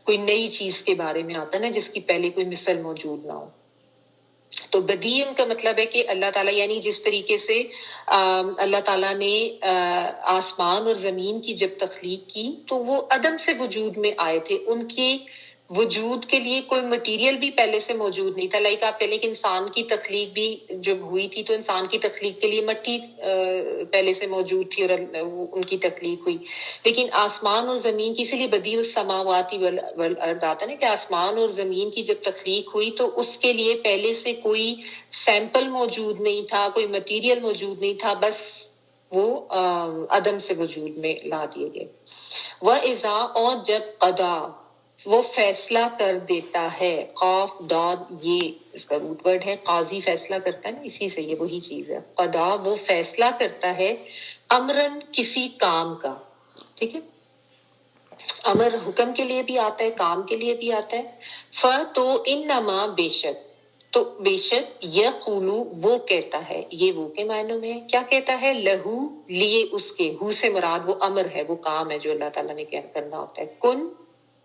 کوئی نئی چیز کے بارے میں آتا ہے نا، جس کی پہلے کوئی مثل موجود نہ ہو۔ تو بدیع کا مطلب ہے کہ اللہ تعالیٰ، یعنی جس طریقے سے اللہ تعالیٰ نے آسمان اور زمین کی جب تخلیق کی تو وہ عدم سے وجود میں آئے تھے، ان کے وجود کے لیے کوئی مٹیریل بھی پہلے سے موجود نہیں تھا۔ لائک آپ کہہ لیں کہ انسان کی تخلیق بھی جب ہوئی تھی تو انسان کی تخلیق کے لیے مٹی پہلے سے موجود تھی اور ان کی تخلیق ہوئی، لیکن آسمان اور زمین کی، اسی لیے بدیع السماوات والارض آتا ہے نا کہ آسمان اور زمین کی جب تخلیق ہوئی تو اس کے لیے پہلے سے کوئی سیمپل موجود نہیں تھا، کوئی مٹیریل موجود نہیں تھا، بس وہ عدم سے وجود میں لا دیے گئے۔ وَإِذَا، اور جب قضا وہ فیصلہ کر دیتا ہے، قاف داد یہ اس کا روٹ ورڈ ہے، قاضی فیصلہ کرتا ہے نا، اسی سے یہ وہی چیز ہے، قضا وہ فیصلہ کرتا ہے، امرن کسی کام کا، ٹھیک ہے، امر حکم کے لیے بھی آتا ہے، کام کے لیے بھی آتا ہے۔ تو انما بے شک، تو بے شک یقولو وہ کہتا ہے، یہ وہ کے معنوں میں کیا کہتا ہے، لہو لیے اس کے، ہو سے مراد وہ امر ہے، وہ کام ہے جو اللہ تعالیٰ نے کرنا ہوتا ہے، کن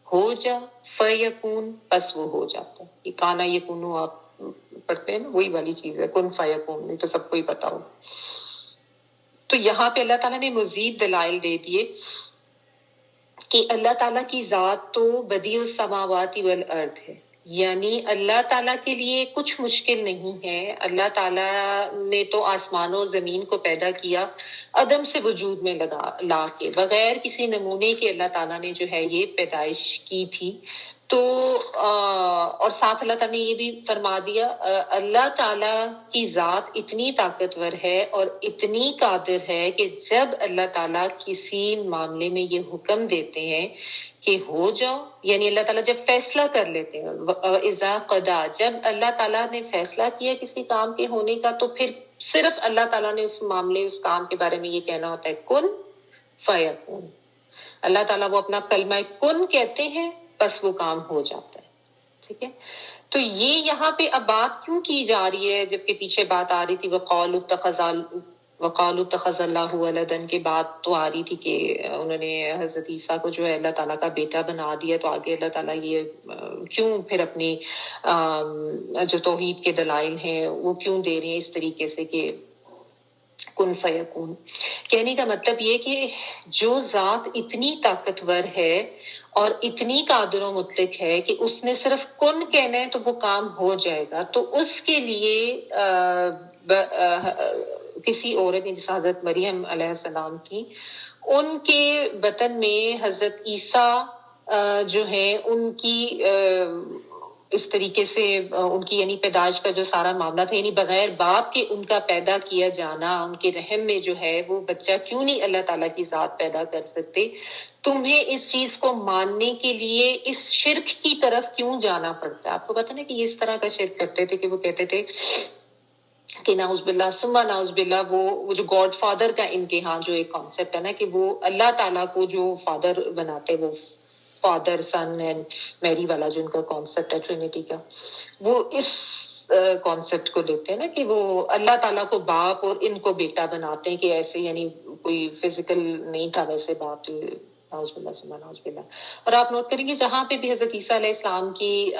ہو جا، فیکون پس وہ ہو جاتا ہے۔ یہ کانا یکونو آپ پڑھتے ہیں نا، وہی والی چیز ہے، کن فیکون، نہیں تو سب کو ہی پتا ہو۔ تو یہاں پہ اللہ تعالیٰ نے مزید دلائل دے دیے کہ اللہ تعالیٰ کی ذات تو بدیع السماوات والارض ہے، یعنی اللہ تعالیٰ کے لیے کچھ مشکل نہیں ہے۔ اللہ تعالیٰ نے تو آسمانوں اور زمین کو پیدا کیا عدم سے وجود میں لا کے، بغیر کسی نمونے کے اللہ تعالیٰ نے جو ہے یہ پیدائش کی تھی۔ تو اور ساتھ اللہ تعالیٰ نے یہ بھی فرما دیا، اللہ تعالیٰ کی ذات اتنی طاقتور ہے اور اتنی قادر ہے کہ جب اللہ تعالیٰ کسی معاملے میں یہ حکم دیتے ہیں کہ ہو جاؤ، یعنی اللہ تعالیٰ جب فیصلہ کر لیتے ہیں، اذا قضا، جب اللہ تعالیٰ نے فیصلہ کیا کسی کام کے ہونے کا، تو پھر صرف اللہ تعالیٰ نے اس معاملے، اس کام کے بارے میں یہ کہنا ہوتا ہے، کن فیکون۔ اللہ تعالیٰ وہ اپنا کلمہ کن کہتے ہیں، بس وہ کام ہو جاتا ہے، ٹھیک ہے۔ تو یہ یہاں پہ اب بات کیوں کی جا رہی ہے، جبکہ پیچھے بات آ رہی تھی وقالوا اتخذ اللہ ولدا کے بات تو آ رہی تھی کہ انہوں نے حضرت عیسیٰ کو جو ہے اللہ تعالیٰ کا بیٹا بنا دیا، تو آگے اللہ تعالیٰ یہ کیوں پھر اپنی جو توحید کے دلائل ہیں وہ کیوں دے رہے ہیں اس طریقے سے کہ کن فیکون۔ کہنے کا مطلب یہ کہ جو ذات اتنی طاقتور ہے اور اتنی قادر و مطلق ہے کہ اس نے صرف کن کہنا ہے تو وہ کام ہو جائے گا، تو اس کے لیے کسی عورت نے، جیسے حضرت مریم علیہ السلام تھی، ان کے بطن میں حضرت عیسیٰ جو ہیں ان کی اس طریقے سے ان کی یعنی پیدائش کا جو سارا معاملہ تھا، یعنی بغیر باپ کے ان کا پیدا کیا جانا، ان کے رحم میں جو ہے وہ بچہ کیوں نہیں اللہ تعالیٰ کی ذات پیدا کر سکتے؟ تمہیں اس چیز کو ماننے کے لیے اس شرک کی طرف کیوں جانا پڑتا ہے؟ آپ کو پتہ نا کہ یہ اس طرح کا شرک کرتے تھے کہ وہ کہتے تھے کہ نعوذ باللہ ثم نعوذ باللہ، وہ جو گاڈ فادر کا ان کے ہاں جو ایک کانسیپٹ ہے نا کہ وہ اللہ تعالیٰ کو جو فادر بناتے، وہ فادر سن اینڈ میری والا جو ان کا کانسیپٹ ہے ٹرینٹی کا، وہ اس کانسیپٹ کو لیتے ہیں نا کہ وہ اللہ تعالیٰ کو باپ اور ان کو بیٹا بناتے ہیں، کہ ایسے یعنی کوئی فزیکل نہیں تھا ویسے باپ، نعوذ باللہ ثم نعوذ باللہ۔ اور آپ نوٹ کریں گے جہاں پہ بھی حضرت عیسیٰ علیہ السلام کی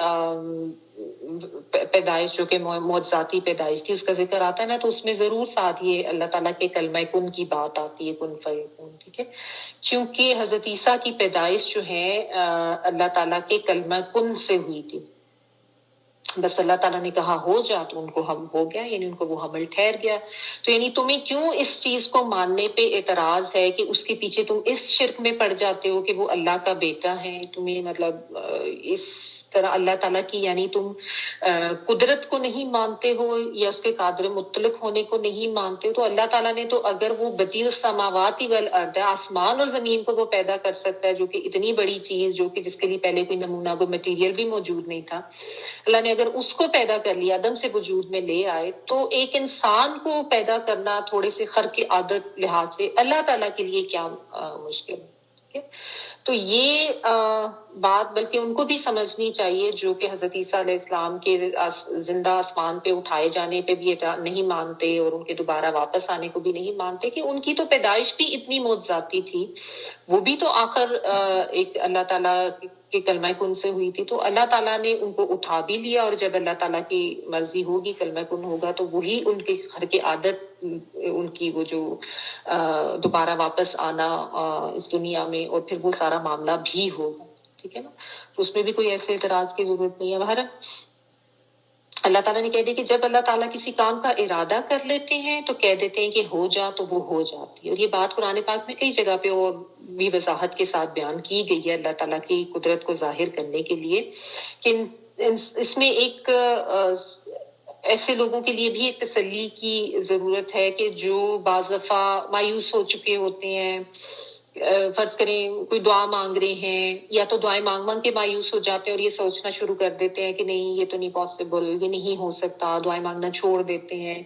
پیدائش جو کہ معجزاتی پیدائش تھی اس کا ذکر آتا ہے نا، تو اس میں ضرور ساتھ یہ اللہ تعالیٰ کے کلمہ کن کی بات آتی ہے، کن فیکون، ٹھیک ہے، کیونکہ حضرت عیسیٰ کی پیدائش جو ہے اللہ تعالیٰ کے کلمہ کن سے ہوئی تھی، بس اللہ تعالیٰ نے کہا ہو جا تو ان کو ہم ہو گیا، یعنی ان کو وہ حمل ٹھہر گیا۔ تو یعنی تمہیں کیوں اس چیز کو ماننے پہ اعتراض ہے کہ اس کے پیچھے تم اس شرک میں پڑ جاتے ہو کہ وہ اللہ کا بیٹا ہے؟ تمہیں مطلب اس طرح اللہ تعالیٰ کی یعنی تم قدرت کو نہیں مانتے ہو یا اس کے قادر مطلق ہونے کو نہیں مانتے ہو، تو اللہ تعالیٰ نے تو اگر وہ بدیع السماوات والارض ہے، آسمان اور زمین کو وہ پیدا کر سکتا ہے، جو کہ اتنی بڑی چیز، جو کہ جس کے لیے پہلے کوئی نمونہ کوئی مٹیریل بھی موجود نہیں تھا، اللہ نے اگر اس کو پیدا کر لیا، عدم سے وجود میں لے آئے، تو ایک انسان کو پیدا کرنا تھوڑے سے خرق عادت لحاظ سے اللہ تعالیٰ کے لیے کیا مشکل ہے؟ ٹھیک ہے؟ تو یہ بات بلکہ ان کو بھی سمجھنی چاہیے جو کہ حضرت عیسیٰ علیہ السلام کے زندہ آسمان پہ اٹھائے جانے پہ بھی نہیں مانتے اور ان کے دوبارہ واپس آنے کو بھی نہیں مانتے، کہ ان کی تو پیدائش بھی اتنی معجزاتی تھی، وہ بھی تو آخر ایک اللہ تعالیٰ کے کلمہ کن سے ہوئی تھی، تو اللہ تعالیٰ نے ان کو اٹھا بھی لیا، اور جب اللہ تعالیٰ کی مرضی ہوگی کلمہ کن ہوگا تو وہی ان کے گھر کی عادت، ان کی وہ جو دوبارہ واپس آنا اس دنیا میں، اور پھر وہ سارا معاملہ بھی ہوگا، ٹھیک ہے نا؟ تو اس میں بھی کوئی ایسے اعتراض کی ضرورت نہیں ہے۔ بہرحال اللہ تعالیٰ نے کہہ دیا کہ جب اللہ تعالیٰ کسی کام کا ارادہ کر لیتے ہیں تو کہہ دیتے ہیں کہ ہو جا، تو وہ ہو جاتی ہے، اور یہ بات قرآن پاک میں کئی جگہ پہ اور بھی وضاحت کے ساتھ بیان کی گئی ہے اللہ تعالیٰ کی قدرت کو ظاہر کرنے کے لیے، کہ اس میں ایک ایسے لوگوں کے لیے بھی ایک تسلی کی ضرورت ہے کہ جو بعض دفعہ مایوس ہو چکے ہوتے ہیں، فرض کریں کوئی دعا مانگ رہے ہیں، یا تو دعائیں مانگ مانگ کے مایوس ہو جاتے ہیں اور یہ سوچنا شروع کر دیتے ہیں کہ نہیں یہ تو نہیں پاسبل، یہ نہیں ہو سکتا، دعائیں مانگنا چھوڑ دیتے ہیں،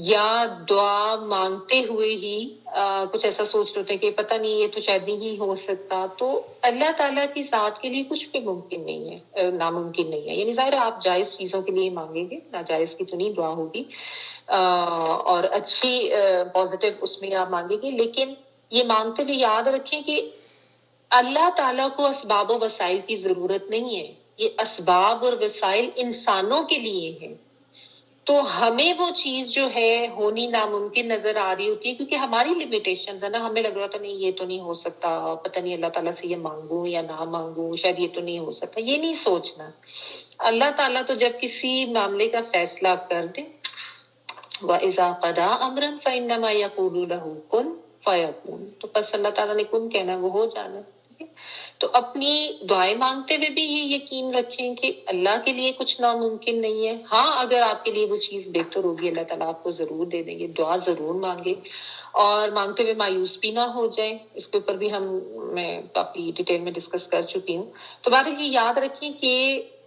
یا دعا مانگتے ہوئے ہی کچھ ایسا سوچ رہے ہیں کہ پتہ نہیں یہ تو شاید نہیں ہو سکتا، تو اللہ تعالیٰ کی ذات کے لیے کچھ بھی ممکن نہیں ہے، ناممکن نہیں ہے، یعنی ظاہر ہے آپ جائز چیزوں کے لیے مانگیں گے، ناجائز کی تو نہیں دعا ہوگی، اور اچھی پازیٹیو اس میں آپ مانگیں گے، لیکن یہ مانگتے ہوئے یاد رکھیں کہ اللہ تعالیٰ کو اسباب و وسائل کی ضرورت نہیں ہے، یہ اسباب اور وسائل انسانوں کے لیے ہیں، تو ہمیں وہ چیز جو ہے ہونی ناممکن نظر آ رہی ہوتی ہے کیونکہ ہماری لمیٹیشنز ہے نا، ہمیں لگ رہا تھا نہیں یہ تو نہیں ہو سکتا، پتہ نہیں اللہ تعالیٰ سے یہ مانگوں یا نہ مانگوں، شاید یہ تو نہیں ہو سکتا، یہ نہیں سوچنا۔ اللہ تعالیٰ تو جب کسی معاملے کا فیصلہ کر دے، وَإِذَا قَضَىٰ أَمْرًا فَإِنَّمَا يَقُولُ لَهُ كُن فَيَكُونُ، تو بس اللہ تعالیٰ نے کن کہنا ہے وہ ہو جانا ہے۔ تو اپنی دعائیں مانگتے ہوئے بھی یہ یقین رکھیں کہ اللہ کے لیے کچھ ناممکن نہیں ہے، ہاں اگر آپ کے لیے وہ چیز بہتر ہوگی اللہ تعالیٰ آپ کو ضرور دے دیں گے، دعا ضرور مانگے، اور مانگتے ہوئے مایوس بھی نہ ہو جائیں، اس کے اوپر بھی میں کافی ڈیٹیل میں ڈسکس کر چکی ہوں۔ تو بہرحال یہ یاد رکھیں کہ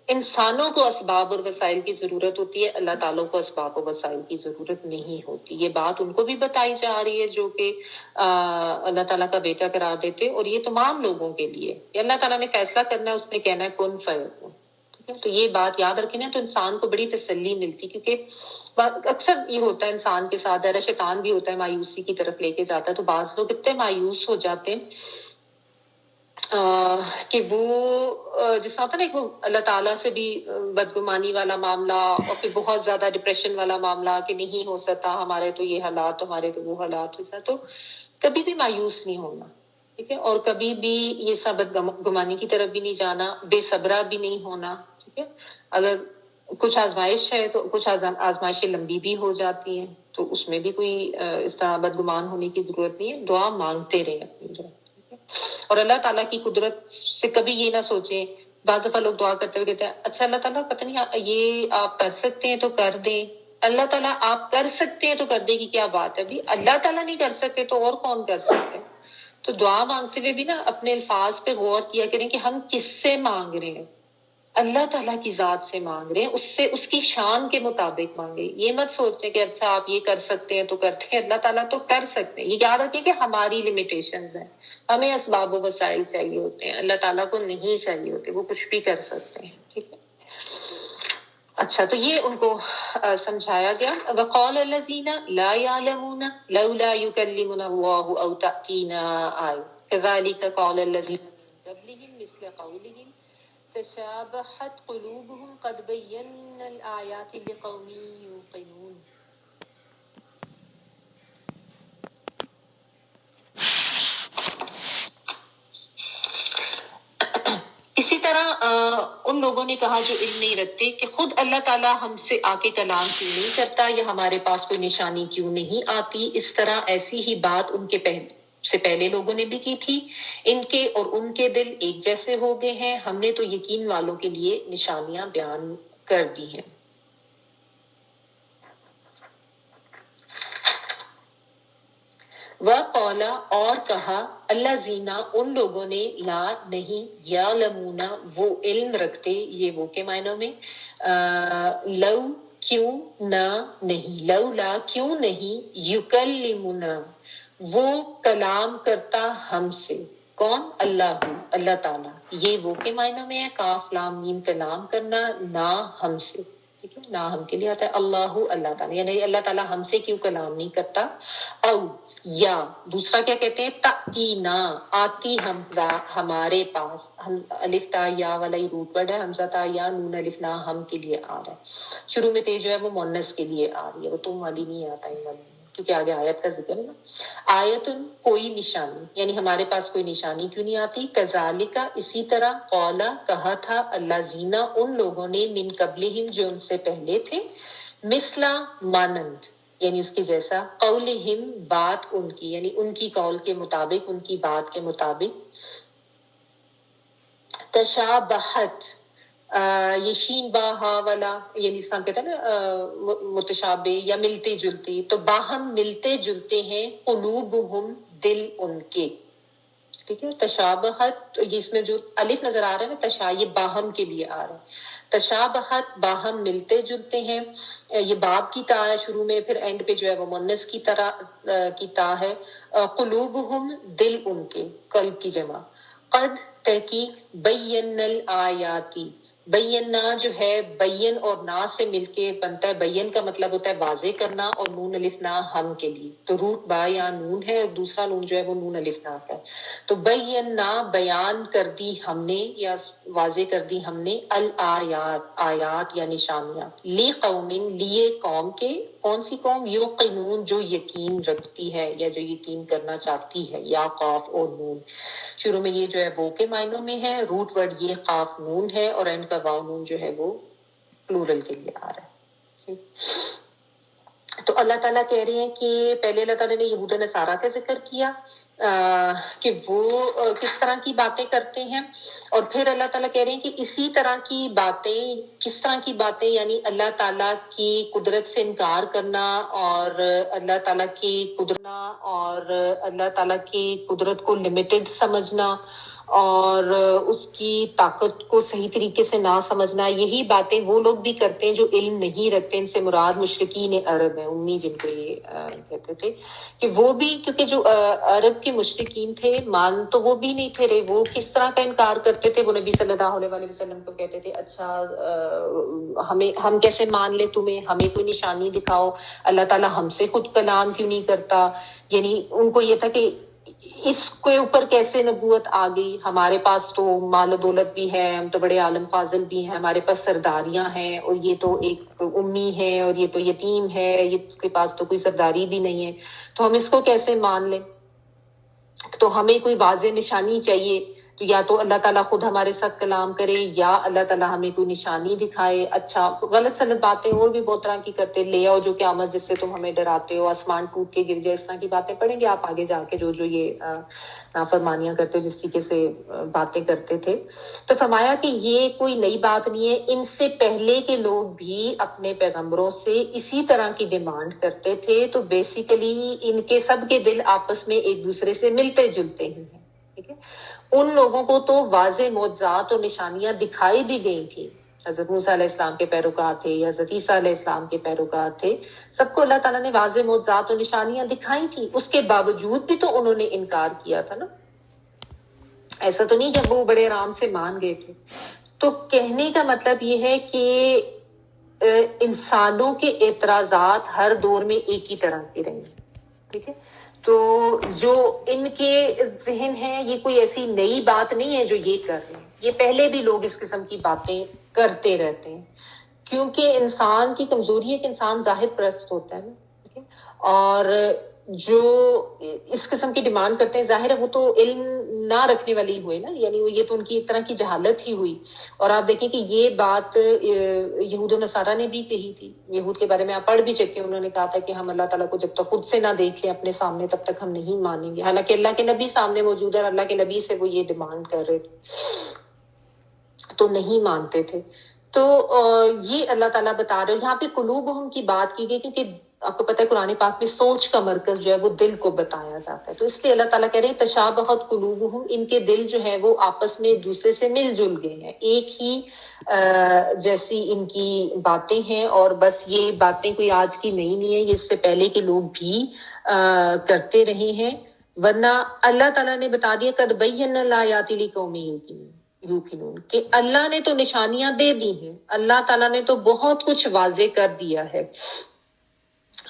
انسانوں کو اسباب اور وسائل کی ضرورت ہوتی ہے، اللہ تعالیٰ کو اسباب و وسائل کی ضرورت نہیں ہوتی، یہ بات ان کو بھی بتائی جا رہی ہے جو کہ اللہ تعالیٰ کا بیٹا قرار دیتے، اور یہ تمام لوگوں کے لیے کہ اللہ تعالیٰ نے فیصلہ کرنا ہے، اس نے کہنا ہے کن فیکون، ٹھیک ہے؟ تو یہ بات یاد رکھیں نا، تو انسان کو بڑی تسلی ملتی، کیونکہ اکثر یہ ہوتا ہے انسان کے ساتھ، ذرا شیطان بھی ہوتا ہے مایوسی کی طرف لے کے جاتا ہے، تو بعض لوگ اتنے مایوس ہو جاتے ہیں کہ وہ جس طرح ہوتا ہے نا، وہ اللہ تعالیٰ سے بھی بدگمانی والا معاملہ، اور پھر بہت زیادہ ڈپریشن والا معاملہ کہ نہیں ہو سکتا، ہمارے تو یہ حالات، ہمارے تو وہ حالات، تو کبھی بھی مایوس نہیں ہونا، ٹھیک ہے؟ اور کبھی بھی یہ سب بدگمانی کی طرف بھی نہیں جانا، بے صبرا بھی نہیں ہونا، ٹھیک ہے؟ اگر کچھ آزمائش ہے تو کچھ آزمائشیں لمبی بھی ہو جاتی ہیں، تو اس میں بھی کوئی اس طرح بدگمان ہونے کی ضرورت نہیں ہے، دعا مانگتے رہیں اپنی جو، اور اللہ تعالیٰ کی قدرت سے کبھی یہ نہ سوچیں۔ بعض دفعہ لوگ دعا کرتے ہوئے کہتے ہیں اچھا اللہ تعالیٰ پتہ نہیں یہ آپ کر سکتے ہیں تو کر دیں، اللہ تعالیٰ آپ کر سکتے ہیں تو کر دے گی، کیا بات ہے بھی، اللہ تعالیٰ نہیں کر سکتے تو اور کون کر سکتے ہیں؟ تو دعا مانگتے ہوئے بھی نا اپنے الفاظ پہ غور کیا کریں کہ ہم کس سے مانگ رہے ہیں، اللہ تعالیٰ کی ذات سے مانگ رہے ہیں، اس سے اس کی شان کے مطابق مانگے، یہ مت سوچیں کہ اچھا آپ یہ کر سکتے ہیں تو کرتے ہیں، اللہ تعالیٰ تو کر سکتے ہیں، یہ یاد رکھیں کہ ہماری لمیٹیشنز ہیں، ہمیں اسباب و وسائل چاہیے ہوتے ہیں، اللہ تعالیٰ کو نہیں چاہیے ہوتے، وہ کچھ بھی کر سکتے ہیں، ٹھیک ہے؟ اچھا، تو یہ ان کو سمجھایا گیا۔ وقال الذین لا يعلمون لولا يكلمنا الله او تأتينا آیۃ كذلك قال الذین من قبلهم مثل قولهم تشابهت قلوبهم قد بينا الآیات لقوم یوقنون۔ اسی طرح ان لوگوں نے کہا جو علم نہیں رکھتے کہ خود اللہ تعالیٰ ہم سے آ کے کلام کیوں نہیں کرتا، یا ہمارے پاس کوئی نشانی کیوں نہیں آتی، اس طرح ایسی ہی بات ان کے پہلے سے پہلے لوگوں نے بھی کی تھی. ان کے اور ان کے دل ایک جیسے ہو گئے ہیں. ہم نے تو یقین والوں کے لیے نشانیاں بیان کر دی ہیں. وَقَالَ اور کہا اللہ زینا ان لوگوں نے لا نہیں یعلمون وہ علم رکھتے, یہ وہ کے معنوں میں لو کیوں نہ نہیں, لولا کیوں نہیں, یکلمنا وہ کلام کرتا ہم سے, کون؟ اللہ تعالیٰ. یہ وہ کے معنوں میں ہے, کاف لام میم کلام کرنا, نہ ہم سے, ٹھیک ہے, نہ ہم کے لیے آتا ہے اللہ تعالیٰ, یعنی اللہ تعالیٰ ہم سے کیوں کلام نہیں کرتا. او یا دوسرا کیا کہتے ہیں, تأتینا آتی ہمارے پاس, ہم الف تا یا والا ہی روٹ ورڈ ہے, حمزہ تا یا نون الف نا ہم کے لیے آ رہا ہے. شروع میں جو ہے وہ مونس کے لیے آ رہی ہے, وہ تم والی نہیں آتا ان والی, کیونکہ آگے آیت کا ذکر ہے نا. آیتن کوئی نشانی, یعنی ہمارے پاس کوئی نشانی کیوں نہیں آتی. کذالکا اسی طرح, قولا کہا تھا, اللہ زینا ان لوگوں نے, من قبلہم جو ان سے پہلے تھے, مثلا مانند یعنی اس کے جیسا, قولہم بات ان کی, یعنی ان کی قول کے مطابق, ان کی بات کے مطابق. تشابہت یہ شین با ہا والا, یعنی اس طرح کہتے ہیں نا متشابہ یا ملتے جلتے, تو باہم ملتے جلتے ہیں, قلوبہم دل ان کے, ٹھیک ہے. تشابہت یہ اس میں جو الف نظر آ رہا ہے نا, یہ باہم کے لیے آ رہا ہے. تشابہت باہم ملتے جلتے ہیں, یہ باب کی تا ہے شروع میں, پھر اینڈ پہ جو ہے وہ مونس کی طرح کی تا ہے. قلوبہم دل ان کے, قلب کی جمع. قد تحقیق بین الآیاتی, بینا جو ہے بین اور نا سے مل کے بنتا ہے. بین کا مطلب ہوتا ہے واضح کرنا, اور نون الف نا ہم کے لیے, تو روٹ با یا نون ہے, اور دوسرا نون جو ہے وہ نون الف نا کا ہے. تو بینا بیان کر دی ہم نے, یا واضح کر دی ہم نے, الآیات آیات یا نشانیاں, لی قوم لیے قوم کے, کون سی قوم؟ یوقنون جو یقین رکھتی ہے یا جو یقین کرنا چاہتی ہے. یا قاف اور نون, شروع میں یہ جو ہے وہ کے معنوں میں ہے, روٹ ورڈ یہ قاف نون ہے, اور اینڈ کا واو نون جو ہے وہ پلورل کے لیے آ رہا ہے. تو اللہ تعالیٰ کہہ رہے ہیں کہ پہلے اللہ تعالیٰ نے یہود و نصارہ کا ذکر کیا کہ وہ کس طرح کی باتیں کرتے ہیں, اور پھر اللہ تعالیٰ کہہ رہے ہیں کہ اسی طرح کی باتیں, کس طرح کی باتیں, یعنی اللہ تعالیٰ کی قدرت سے انکار کرنا, اور اللہ تعالیٰ کی قدرت اور اللہ تعالیٰ کی قدرت کو لمیٹڈ سمجھنا, اور اس کی طاقت کو صحیح طریقے سے نہ سمجھنا. یہی باتیں وہ لوگ بھی کرتے ہیں جو علم نہیں رکھتے. ان سے مراد مشرکین عرب ہیں, امی جن کو یہ کہتے تھے, کہ وہ بھی, کیونکہ جو عرب کے مشرکین تھے مان تو وہ بھی نہیں تھے رہے, وہ کس طرح کا انکار کرتے تھے. وہ نبی صلی اللہ علیہ وسلم کو کہتے تھے اچھا ہم کیسے مان لے تمہیں, ہمیں کوئی نشانی دکھاؤ, اللہ تعالیٰ ہم سے خود کلام کیوں نہیں کرتا. یعنی ان کو یہ تھا کہ اس کے اوپر کیسے نبوت آ گئی, ہمارے پاس تو مال و دولت بھی ہے, ہم تو بڑے عالم فاضل بھی ہیں, ہمارے پاس سرداریاں ہیں, اور یہ تو ایک امی ہے, اور یہ تو یتیم ہے, یہ اس کے پاس تو کوئی سرداری بھی نہیں ہے, تو ہم اس کو کیسے مان لیں. تو ہمیں کوئی واضح نشانی چاہیے, تو یا تو اللہ تعالیٰ خود ہمارے ساتھ کلام کرے, یا اللہ تعالیٰ ہمیں کوئی نشانی دکھائے. اچھا غلط سلط باتیں اور بھی بہت طرح کی کرتے, لے آؤ جو قیامت جس سے تم ہمیں ڈراتے ہو, آسمان ٹوٹ کے گر جائے, اس طرح کی باتیں پڑھیں گے آپ آگے جا کے, جو یہ نافرمانیاں کرتے ہو, جس طریقے سے باتیں کرتے تھے. تو فرمایا کہ یہ کوئی نئی بات نہیں ہے, ان سے پہلے کے لوگ بھی اپنے پیغمبروں سے اسی طرح کی ڈیمانڈ کرتے تھے. تو بیسیکلی ان کے سب کے دل آپس میں ایک دوسرے سے ملتے جلتے ہی ہیں, ٹھیک ہے. ان لوگوں کو تو واضح معجزات اور نشانیاں دکھائی بھی گئی تھی. حضرت موسیٰ علیہ السلام کے پیروکار تھے, یا حضرت عیسیٰ علیہ السلام کے پیروکار تھے, سب کو اللہ تعالیٰ نے واضح معجزات اور نشانیاں دکھائی تھی. اس کے باوجود بھی تو انہوں نے انکار کیا تھا نا. ایسا تو نہیں جب وہ بڑے آرام سے مان گئے تھے. تو کہنے کا مطلب یہ ہے کہ انسانوں کے اعتراضات ہر دور میں ایک ہی طرح کے رہیں گے, ٹھیک ہے. تو جو ان کے ذہن ہے, یہ کوئی ایسی نئی بات نہیں ہے جو یہ کر رہے ہیں, یہ پہلے بھی لوگ اس قسم کی باتیں کرتے رہتے ہیں, کیونکہ انسان کی کمزوری ہے کہ انسان ظاہر پرست ہوتا ہے نا, ٹھیک ہے. اور جو اس قسم کی ڈیمانڈ کرتے ہیں، ظاہر ہے وہ تو علم نہ رکھنے والی ہوئے نا، یعنی یہ تو ان کی ایک طرح کی جہالت ہی ہوئی. اور آپ دیکھیں کہ یہ بات یہود و نصارہ نے بھی کہی تھی. یہود کے بارے میں آپ پڑھ بھی چکے، انہوں نے کہا تھا کہ ہم اللہ تعالیٰ کو جب تک خود سے نہ دیکھ لیں اپنے سامنے تب تک ہم نہیں مانیں گے. حالانکہ اللہ کے نبی سامنے موجود ہے اور اللہ کے نبی سے وہ یہ ڈیمانڈ کر رہے تھے تو نہیں مانتے تھے. تو یہ اللہ تعالیٰ بتا رہے. یہاں پہ قلوبہم کی بات کی گئی کیونکہ آپ کو پتہ ہے قرآن پاک میں سوچ کا مرکز جو ہے وہ دل کو بتایا جاتا ہے، تو اس لیے اللہ تعالیٰ کہہ رہے ہیں تشابہت قلوبہم، ان کے دل جو ہے وہ آپس میں ایک دوسرے سے مل جل گئے ہیں، ایک ہی جیسی ان کی باتیں ہیں. اور بس یہ باتیں کوئی آج کی نہیں ہے، یہ اس سے پہلے کے لوگ بھی کرتے رہے ہیں. ورنہ اللہ تعالیٰ نے بتا دیا قد بینا الآیات لقوم یوقنون، کہ اللہ نے تو نشانیاں دے دی ہیں، اللہ تعالیٰ نے تو بہت کچھ واضح کر دیا ہے،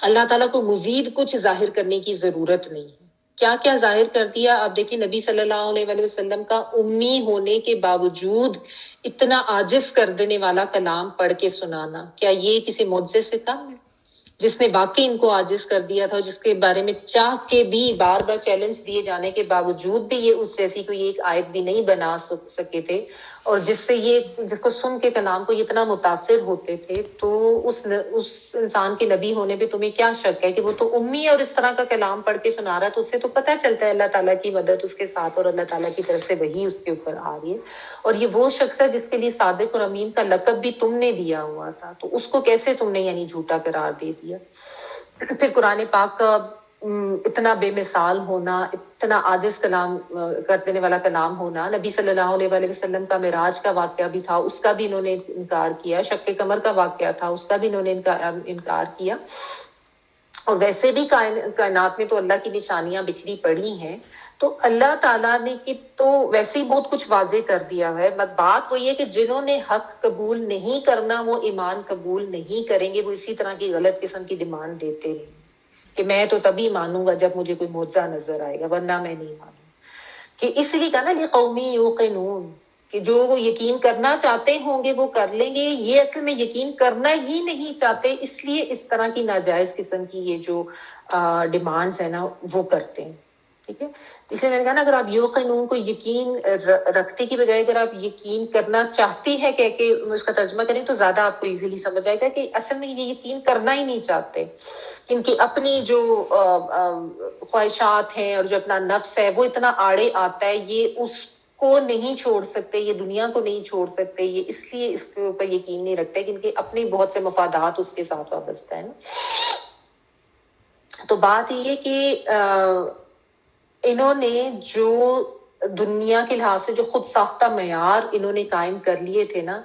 اللہ تعالیٰ کو مزید کچھ ظاہر کرنے کی ضرورت نہیں ہے. کیا کیا ظاہر کر دیا آپ دیکھیں. نبی صلی اللہ علیہ وآلہ وسلم کا امی ہونے کے باوجود اتنا عاجز کر دینے والا کلام پڑھ کے سنانا، کیا یہ کسی معجزے سے کم ہے؟ جس نے واقعی ان کو عاجز کر دیا تھا، جس کے بارے میں چاہ کے بھی بار بار چیلنج دیے جانے کے باوجود بھی یہ اس جیسی کوئی ایک آیت بھی نہیں بنا سکے تھے، اور جس کو سن کے کلام کو اتنا متاثر ہوتے تھے. تو اس انسان کے نبی ہونے پہ تمہیں کیا شک ہے کہ وہ تو امی ہے اور اس طرح کا کلام پڑھ کے سنا رہا ہے. تو اس سے تو پتہ چلتا ہے اللہ تعالیٰ کی مدد اس کے ساتھ اور اللہ تعالیٰ کی طرف سے وحی اس کے اوپر آ رہی ہے. اور یہ وہ شخص ہے جس کے لیے صادق اور امین کا لقب بھی تم نے دیا ہوا تھا، تو اس کو کیسے تم نے یعنی جھوٹا قرار دے دیا. پھر قرآن پاک کا اتنا بے مثال ہونا، اتنا عاجز کلام کر دینے والا کلام ہونا. نبی صلی اللہ علیہ وآلہ وسلم کا معراج کا واقعہ بھی تھا، اس کا بھی انہوں نے انکار کیا. شق قمر کا واقعہ تھا، اس کا بھی انہوں نے انکار کیا. اور ویسے بھی کائنات میں تو اللہ کی نشانیاں بکھری پڑی ہیں، تو اللہ تعالیٰ نے تو ویسے ہی بہت کچھ واضح کر دیا ہے. بات وہی ہے کہ جنہوں نے حق قبول نہیں کرنا وہ ایمان قبول نہیں کریں گے، وہ اسی طرح کی غلط قسم کی ڈیمانڈ دیتے رہیں کہ میں تو تبھی مانوں گا جب مجھے کوئی معجزہ نظر آئے گا، ورنہ میں نہیں مانوں. کہ اس لیے کہا نا لقومی یوقنون، کہ جو وہ یقین کرنا چاہتے ہوں گے وہ کر لیں گے. یہ اصل میں یقین کرنا ہی نہیں چاہتے، اس لیے اس طرح کی ناجائز قسم کی یہ جو ڈیمانڈز ہیں نا وہ کرتے ہیں. ٹھیک ہے، اس لیے میں نے کہا نا اگر آپ یوقنون کو یقین رکھتے کی بجائے اگر آپ یقین کرنا چاہتی ہے کہہ کے اس کا ترجمہ کریں تو زیادہ آپ کو ایزیلی سمجھ آئے گا کہ اصل میں یہ یقین کرنا ہی نہیں چاہتے. ان کی اپنی جو خواہشات ہیں اور جو اپنا نفس ہے وہ اتنا آڑے آتا ہے، یہ اس کو نہیں چھوڑ سکتے، یہ دنیا کو نہیں چھوڑ سکتے، یہ اس لیے اس کے اوپر یقین نہیں رکھتے کہ ان کے اپنے بہت سے مفادات اس کے ساتھ وابستہ ہیں. تو بات یہ ہے کہ انہوں نے جو دنیا کے لحاظ سے جو خود ساختہ معیار انہوں نے قائم کر لیے تھے نا،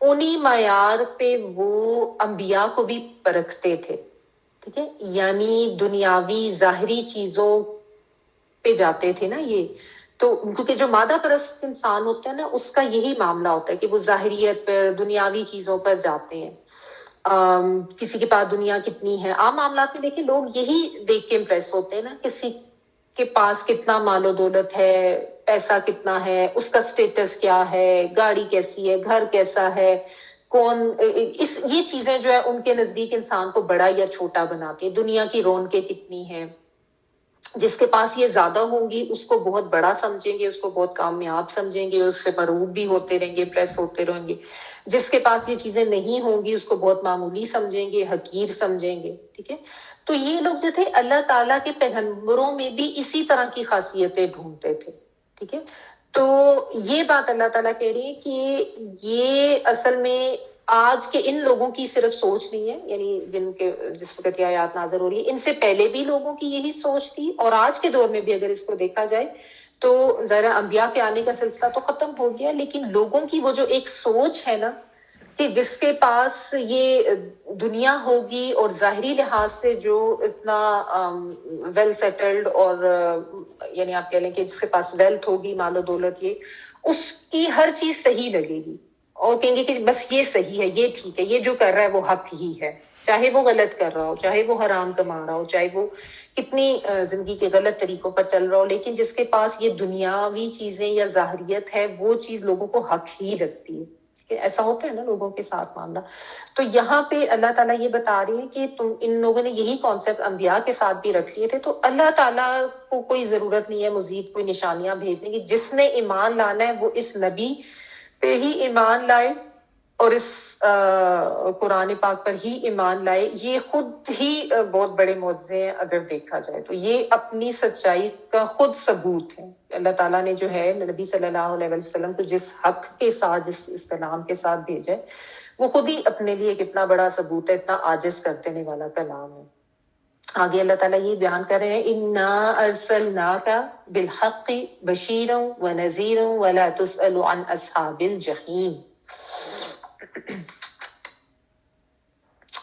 انہی معیار پہ وہ انبیاء کو بھی پرکھتے تھے. ٹھیک ہے، یعنی دنیاوی ظاہری چیزوں پہ جاتے تھے نا یہ تو، کیونکہ جو مادہ پرست انسان ہوتا ہے نا اس کا یہی معاملہ ہوتا ہے کہ وہ ظاہریت پر دنیاوی چیزوں پر جاتے ہیں. کسی کے پاس دنیا کتنی ہے، عام معاملات میں دیکھیں لوگ یہی دیکھ کے امپریس ہوتے ہیں نا، کسی کے پاس کتنا مال و دولت ہے، پیسہ کتنا ہے، اس کا سٹیٹس کیا ہے، گاڑی کیسی ہے، گھر کیسا ہے، یہ چیزیں جو ہے ان کے نزدیک انسان کو بڑا یا چھوٹا بناتی ہیں. دنیا کی رونقیں کتنی ہیں، جس کے پاس یہ زیادہ ہوں گی اس کو بہت بڑا سمجھیں گے، اس کو بہت کامیاب سمجھیں گے، اس سے مرعوب بھی ہوتے رہیں گے، پریس ہوتے رہیں گے. جس کے پاس یہ چیزیں نہیں ہوں گی اس کو بہت معمولی سمجھیں گے، حقیر سمجھیں گے. ٹھیک ہے، تو یہ لوگ جو تھے اللہ تعالیٰ کے پیغمبروں میں بھی اسی طرح کی خاصیتیں ڈھونڈتے تھے. ٹھیک ہے، تو یہ بات اللہ تعالیٰ کہہ رہی ہے کہ یہ اصل میں آج کے ان لوگوں کی صرف سوچ نہیں ہے، یعنی جس وقت یہ آیات نازل ہو رہی ہے ان سے پہلے بھی لوگوں کی یہی سوچ تھی، اور آج کے دور میں بھی اگر اس کو دیکھا جائے تو ذرا انبیاء کے آنے کا سلسلہ تو ختم ہو گیا، لیکن لوگوں کی وہ جو ایک سوچ ہے نا کہ جس کے پاس یہ دنیا ہوگی اور ظاہری لحاظ سے جو اتنا ویل سیٹلڈ اور یعنی آپ کہہ لیں کہ جس کے پاس ویلتھ ہوگی، مال و دولت، یہ اس کی ہر چیز صحیح لگے گی اور کہیں گے کہ بس یہ صحیح ہے، یہ ٹھیک ہے، یہ جو کر رہا ہے وہ حق ہی ہے، چاہے وہ غلط کر رہا ہو، چاہے وہ حرام کما رہا ہو، چاہے وہ کتنی زندگی کے غلط طریقوں پر چل رہا ہو، لیکن جس کے پاس یہ دنیاوی چیزیں یا ظاہریت ہے وہ چیز لوگوں کو حق ہی لگتی ہے. کہ ایسا ہوتا ہے نا لوگوں کے ساتھ معاملہ. تو یہاں پہ اللہ تعالیٰ یہ بتا رہی ہے کہ تم ان لوگوں نے یہی کانسیپٹ انبیاء کے ساتھ بھی رکھ لیے تھے, تو اللہ تعالیٰ کو کوئی ضرورت نہیں ہے مزید کوئی نشانیاں بھیجنے کی. جس نے ایمان لانا ہے وہ اس نبی پہ ہی ایمان لائے اور اس قرآن پاک پر ہی ایمان لائے. یہ خود ہی بہت بڑے معجزے ہیں اگر دیکھا جائے تو, یہ اپنی سچائی کا خود ثبوت ہے. اللہ تعالیٰ نے جو ہے نبی صلی اللہ علیہ وسلم کو جس حق کے ساتھ اس کلام کے ساتھ بھیجا ہے وہ خود ہی اپنے لیے کتنا بڑا ثبوت ہے, اتنا عاجز کر دینے والا کلام ہے. آگے اللہ تعالیٰ یہ بیان کر رہے ہیں انا ارسلناک بالحق بشیرا ونذیرا ولا تسأل عن اصحاب الجحیم.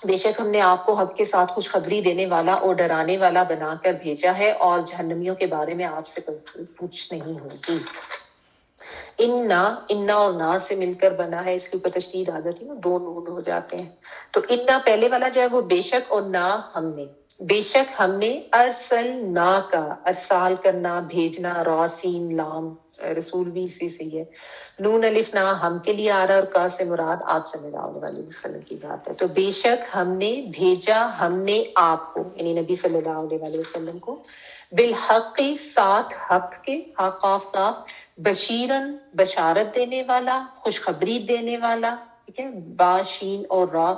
بے شک ہم نے آپ کو حق کے ساتھ خوشخبری دینے والا اور ڈرانے والا بنا کر بھیجا ہے اور جہنمیوں کے بارے میں آپ سے پوچھ نہیں ہوگی. انا اور نا سے مل کر بنا ہے, اس کے اوپر تشدید آ جاتی ہے نا, دو نون ہو جاتے ہیں. تو انا پہلے والا جو ہے وہ بے شک, اور نا ہم نے, بے شک ہم نے ارسلنا کا, ارسال کرنا بھیجنا, را سین لام رسول بھی اسی سے ہی ہے, نون الف نا ہم کے لیے آ رہا ہے, اور کا سے مراد آپ صلی اللہ علیہ وسلم کی ذات ہے. تو بے شک ہم نے بھیجا, ہم نے آپ کو یعنی نبی صلی اللہ علیہ وسلم کو, بالحق ساتھ حق کے, حق قاف کاف, بشیرن بشارت دینے والا, خوشخبری دینے والا, ٹھیک ہے, باشین اور را,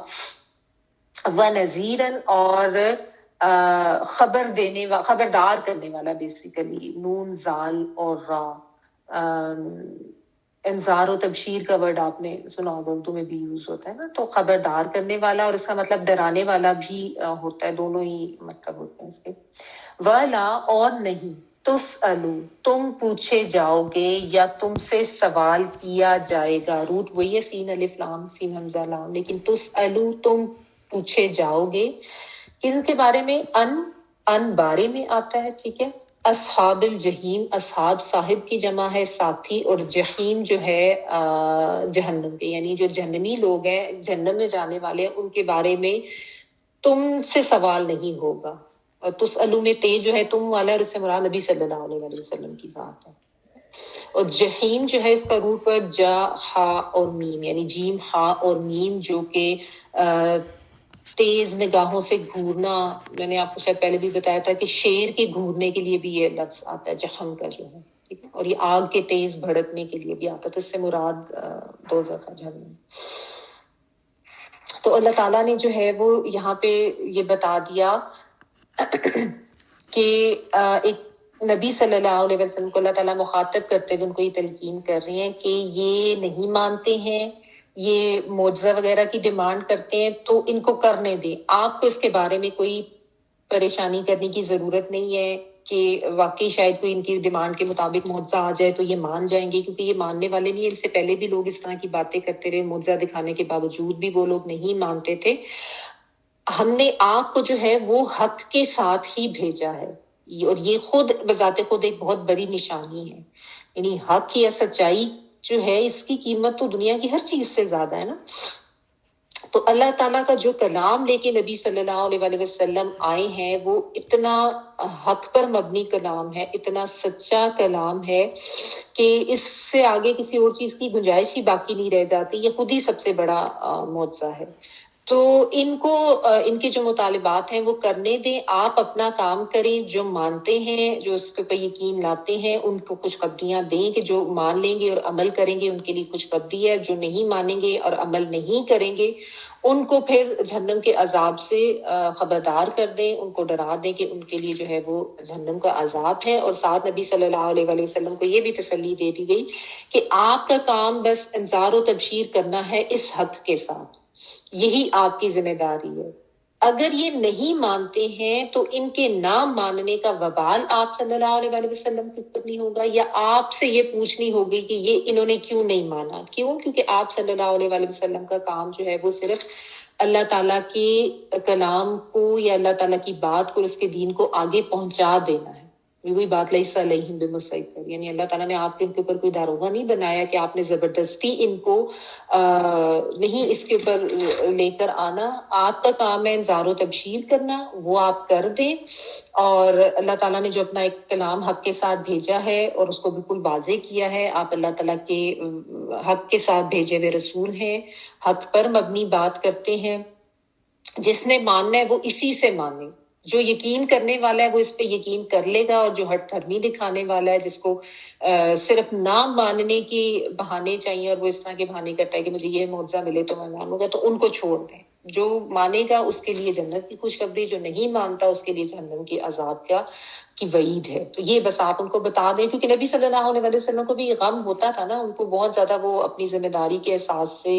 ونذیرن اور خبردار کرنے والا, بیسیکلی نون زال اور را. انذار و تبشیر کا ورڈ آپ نے سنا ہوگا, اردو میں بھی یوز ہوتا ہے نا, تو خبردار کرنے والا, اور اس کا مطلب ڈرانے والا بھی ہوتا ہے, دونوں ہی مطلب ہوتے ہیں اس کے. ولا اور نہیں, تسألو تم پوچھے جاؤ گے یا تم سے سوال کیا جائے گا, روٹ وہی ہے سین الف لام سین حمزہ لام, لیکن تسألو تم پوچھے جاؤ گے کن کے بارے میں, ان بارے میں آتا ہے, ٹھیک ہے. اصحاب الجحیم, اصحاب صاحب کی جمع ہے ساتھی, اور جحیم جو ہے جہنم کے, یعنی جو جہنمی لوگ ہیں جہنم میں جانے والے ہیں ان کے بارے میں تم سے سوال نہیں ہوگا. اور تسألو میں تے جو ہے تم والا, اور اس سے مراد نبی صلی اللہ علیہ وسلم کی ذات ہے. اور جحیم جو ہے اس کا روٹ پر جا ہا اور میم, یعنی جیم ہا اور میم, جو کہ تیز نگاہوں سے گھورنا, میں نے آپ کو شاید پہلے بھی بتایا تھا کہ شیر کے گھورنے کے لیے بھی یہ لفظ آتا ہے جہم کا جو ہے, ٹھیک ہے, اور یہ آگ کے تیز بھڑکنے کے لیے بھی آتا ہے, تو اس سے مراد دوزخ ہے, جہنم. تو اللہ تعالیٰ نے جو ہے وہ یہاں پہ یہ بتا دیا کہ ایک نبی صلی اللہ علیہ وسلم کو اللہ تعالیٰ مخاطب کرتے ہوئے ان کو یہ تلقین کر رہے ہیں کہ یہ نہیں مانتے ہیں, یہ معجزہ وغیرہ کی ڈیمانڈ کرتے ہیں, تو ان کو کرنے دیں. آپ کو اس کے بارے میں کوئی پریشانی کرنے کی ضرورت نہیں ہے کہ واقعی شاید کوئی ان کی ڈیمانڈ کے مطابق معجزہ آ جائے تو یہ مان جائیں گے, کیونکہ یہ ماننے والے نہیں. اس سے پہلے بھی لوگ اس طرح کی باتیں کرتے رہے, معجزہ دکھانے کے باوجود بھی وہ لوگ نہیں مانتے تھے. ہم نے آپ کو جو ہے وہ حق کے ساتھ ہی بھیجا ہے, اور یہ خود بذات خود ایک بہت بڑی نشانی ہے. یعنی حق یا سچائی جو ہے اس کی قیمت تو دنیا کی ہر چیز سے زیادہ ہے نا. تو اللہ تعالیٰ کا جو کلام لے کے نبی صلی اللہ علیہ وسلم آئے ہیں وہ اتنا حق پر مبنی کلام ہے, اتنا سچا کلام ہے کہ اس سے آگے کسی اور چیز کی گنجائش ہی باقی نہیں رہ جاتی. یہ خود ہی سب سے بڑا معجزہ ہے. تو ان کو ان کے جو مطالبات ہیں وہ کرنے دیں, آپ اپنا کام کریں. جو مانتے ہیں, جو اس کے اوپر یقین لاتے ہیں, ان کو خوشخبریاں دیں کہ جو مان لیں گے اور عمل کریں گے ان کے لیے خوشخبری ہے. جو نہیں مانیں گے اور عمل نہیں کریں گے ان کو پھر جہنم کے عذاب سے خبردار کر دیں, ان کو ڈرا دیں کہ ان کے لیے جو ہے وہ جہنم کا عذاب ہے. اور ساتھ نبی صلی اللہ علیہ وسلم کو یہ بھی تسلی دے دی گئی کہ آپ کا کام بس انذار و تبشیر کرنا ہے اس حق کے ساتھ, یہی آپ کی ذمہ داری ہے. اگر یہ نہیں مانتے ہیں تو ان کے نہ ماننے کا وبال آپ صلی اللہ علیہ وسلم کے اوپر نہیں ہوگا, یا آپ سے یہ پوچھنی ہوگی کہ یہ انہوں نے کیوں نہیں مانا. کیوں؟ کیونکہ آپ صلی اللہ علیہ وسلم کا کام جو ہے وہ صرف اللہ تعالیٰ کے کلام کو یا اللہ تعالیٰ کی بات کو, اس کے دین کو آگے پہنچا دینا ہے. یہ وہی بات لیس علیہم بمسیطر، یعنی اللہ تعالیٰ نے آپ کے ان کے اوپر کوئی داروغہ نہیں بنایا کہ آپ نے زبردستی ان کو نہیں اس کے اوپر لے کر آنا. آپ کا کام ہے انذار و تبشیر کرنا، وہ آپ کر دیں. اور اللہ تعالیٰ نے جو اپنا ایک کلام حق کے ساتھ بھیجا ہے اور اس کو بالکل واضح کیا ہے، آپ اللہ تعالیٰ کے حق کے ساتھ بھیجے ہوئے رسول ہیں، حق پر مبنی بات کرتے ہیں. جس نے ماننا ہے وہ اسی سے مانے، جو یقین کرنے والا ہے وہ اس پہ یقین کر لے گا، اور جو ہٹ دھرمی دکھانے والا ہے، جس کو صرف نہ ماننے کی بہانے چاہیے اور وہ اس طرح کے بہانے کرتا ہے کہ مجھے یہ معجزہ ملے تو میں مانوں گا، تو ان کو چھوڑ دیں. جو مانے گا اس کے لیے جنت کی خوشخبری، جو نہیں مانتا اس کے لیے جہنم کی عذاب کی وعید ہے. تو یہ بس آپ ان کو بتا دیں، کیونکہ نبی صلی اللہ علیہ وسلم کو بھی غم ہوتا تھا نا، ان کو بہت زیادہ وہ اپنی ذمہ داری کے احساس سے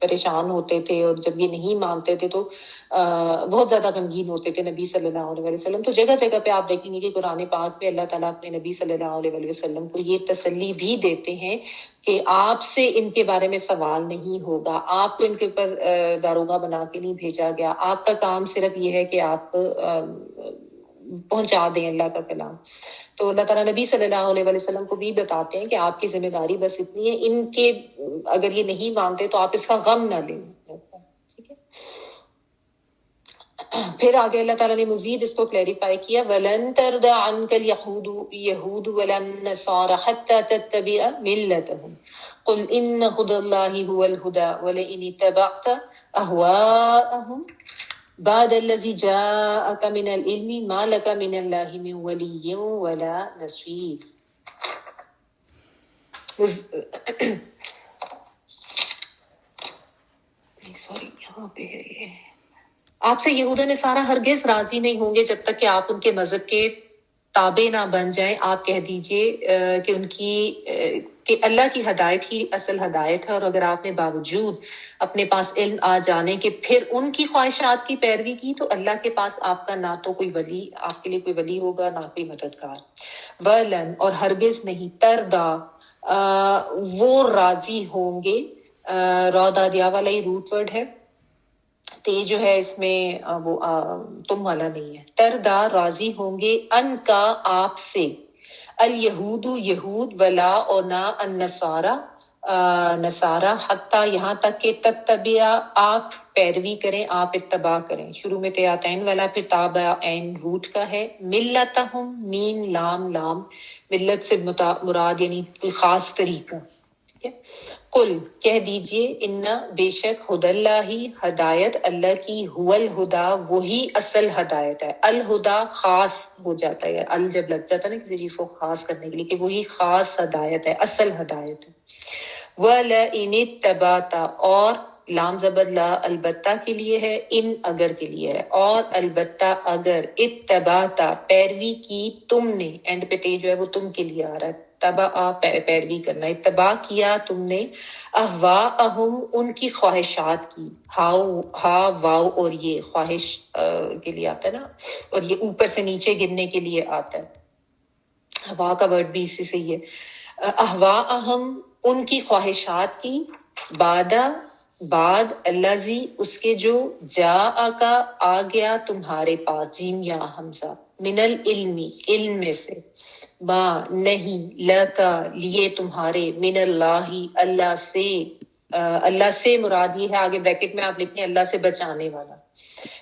پریشان ہوتے تھے، اور جب یہ نہیں مانتے تھے تو بہت زیادہ غمگین ہوتے تھے نبی صلی اللہ علیہ وسلم. تو جگہ جگہ پہ آپ دیکھیں گے کہ قرآن پاک میں اللہ تعالیٰ اپنے نبی صلی اللہ علیہ وسلم کو یہ تسلی بھی دیتے ہیں کہ آپ سے ان کے بارے میں سوال نہیں ہوگا، آپ کو ان کے اوپر داروغہ بنا کے نہیں بھیجا گیا، آپ کا کام صرف یہ ہے کہ آپ پہنچا دیں اللہ کا کلام. تو اللہ تعالیٰ نبی صلی اللہ علیہ وسلم کو بھی بتاتے ہیں کہ آپ کی ذمہ داری بس اتنی ہے، ان کے اگر یہ نہیں مانتے تو آپ اس کا غم نہ لیں. ٹھیک ہے. پھر آگے اللہ تعالیٰ نے مزید اس کو کلیریفائی کیا، وَلَن تَرْضَ عَنْكَ الْيَهُودُ وَلَا النَّصَارَى حَتَّى تَتَّبِعَ مِلَّتَهُمْ قُلْ إِنَّ هُدَى اللَّهِ هُوَ الْهُدَى وَلَئِنِ اتَّبَعْتَ أَهْوَاءَهُمْ بعد الذي جاءك من العلم ما لك من الله من ولي ولا نصير. سوری، یہاں پہ ہے یہ، آپ سے یہود و نصارہ ہرگز راضی نہیں ہوں گے جب تک کہ آپ ان کے مذہب کے تابع نہ بن جائیں. آپ کہہ دیجئے کہ اللہ کی ہدایت ہی اصل ہدایت ہے، اور اگر آپ نے باوجود اپنے پاس علم آ جانے کے پھر ان کی خواہشات کی پیروی کی تو اللہ کے پاس آپ کا نہ تو کوئی ولی، آپ کے لیے کوئی ولی ہوگا، نہ کوئی مددگار. ولن، اور ہرگز نہیں، تردا، وہ راضی ہوں گے. را دادیا والا ہی روٹ ورڈ ہے، تو یہ جو ہے اس میں وہ تم والا نہیں ہے. تردا، راضی ہوں گے، ان کا، آپ سے، الیہود، یہود، ولا، اور نہ، النصارہ، نصارہ، حتیٰ، یہاں تک کہ تتبع، آپ پیروی کریں، آپ اتباع کریں. شروع میں تیاتین والا، پھر تابع عین روٹ کا ہے. ملتہم، مین لام لام، ملت سے مراد یعنی کوئی خاص طریقہ. ٹھیک ہے. قل، کہہ دیجئے، ان، بے شک، ہدی اللہ، ہدایت اللہ کی، هو الہدا، وہی اصل ہدایت ہے. الہدا خاص ہو جاتا ہے، ال جب لگ جاتا ہے نا کسی چیز کو خاص کرنے کے لیے، کہ وہی خاص ہدایت ہے، اصل ہدایت ہے. وَلَئِنِ اتَّبَعْتَ، اور لام زبر لا البتہ کے لیے ہے، ان اگر کے لیے ہے، اور البتہ اگر، اتبعت، پیروی کی تم نے، اینڈ پہ تے جو ہے وہ تم کے لیے آ رہا ہے، تبع پیروی کرنا، اتباع کیا تم نے، اہواءہم، ان کی خواہشات کی، ہا واو اور یہ خواہش کے لیے آتا ہے نا، اور یہ اوپر سے نیچے گرنے کے لیے آتا ہے. ہوا کا ورڈ بھی اسی سے ہی ہے. اہواءہم، ان کی خواہشات کی، بعد الذی، اس کے جو، جاءکا، آ گیا تمہارے پاس، جیم یا حمزہ، من العلم، علم میں سے، ما، نہیں، لکا، لیے تمہارے، من اللہ، اللہ سے. اللہ سے مراد یہ ہے، آگے بریکٹ میں آپ لکھیں اللہ سے بچانے والا.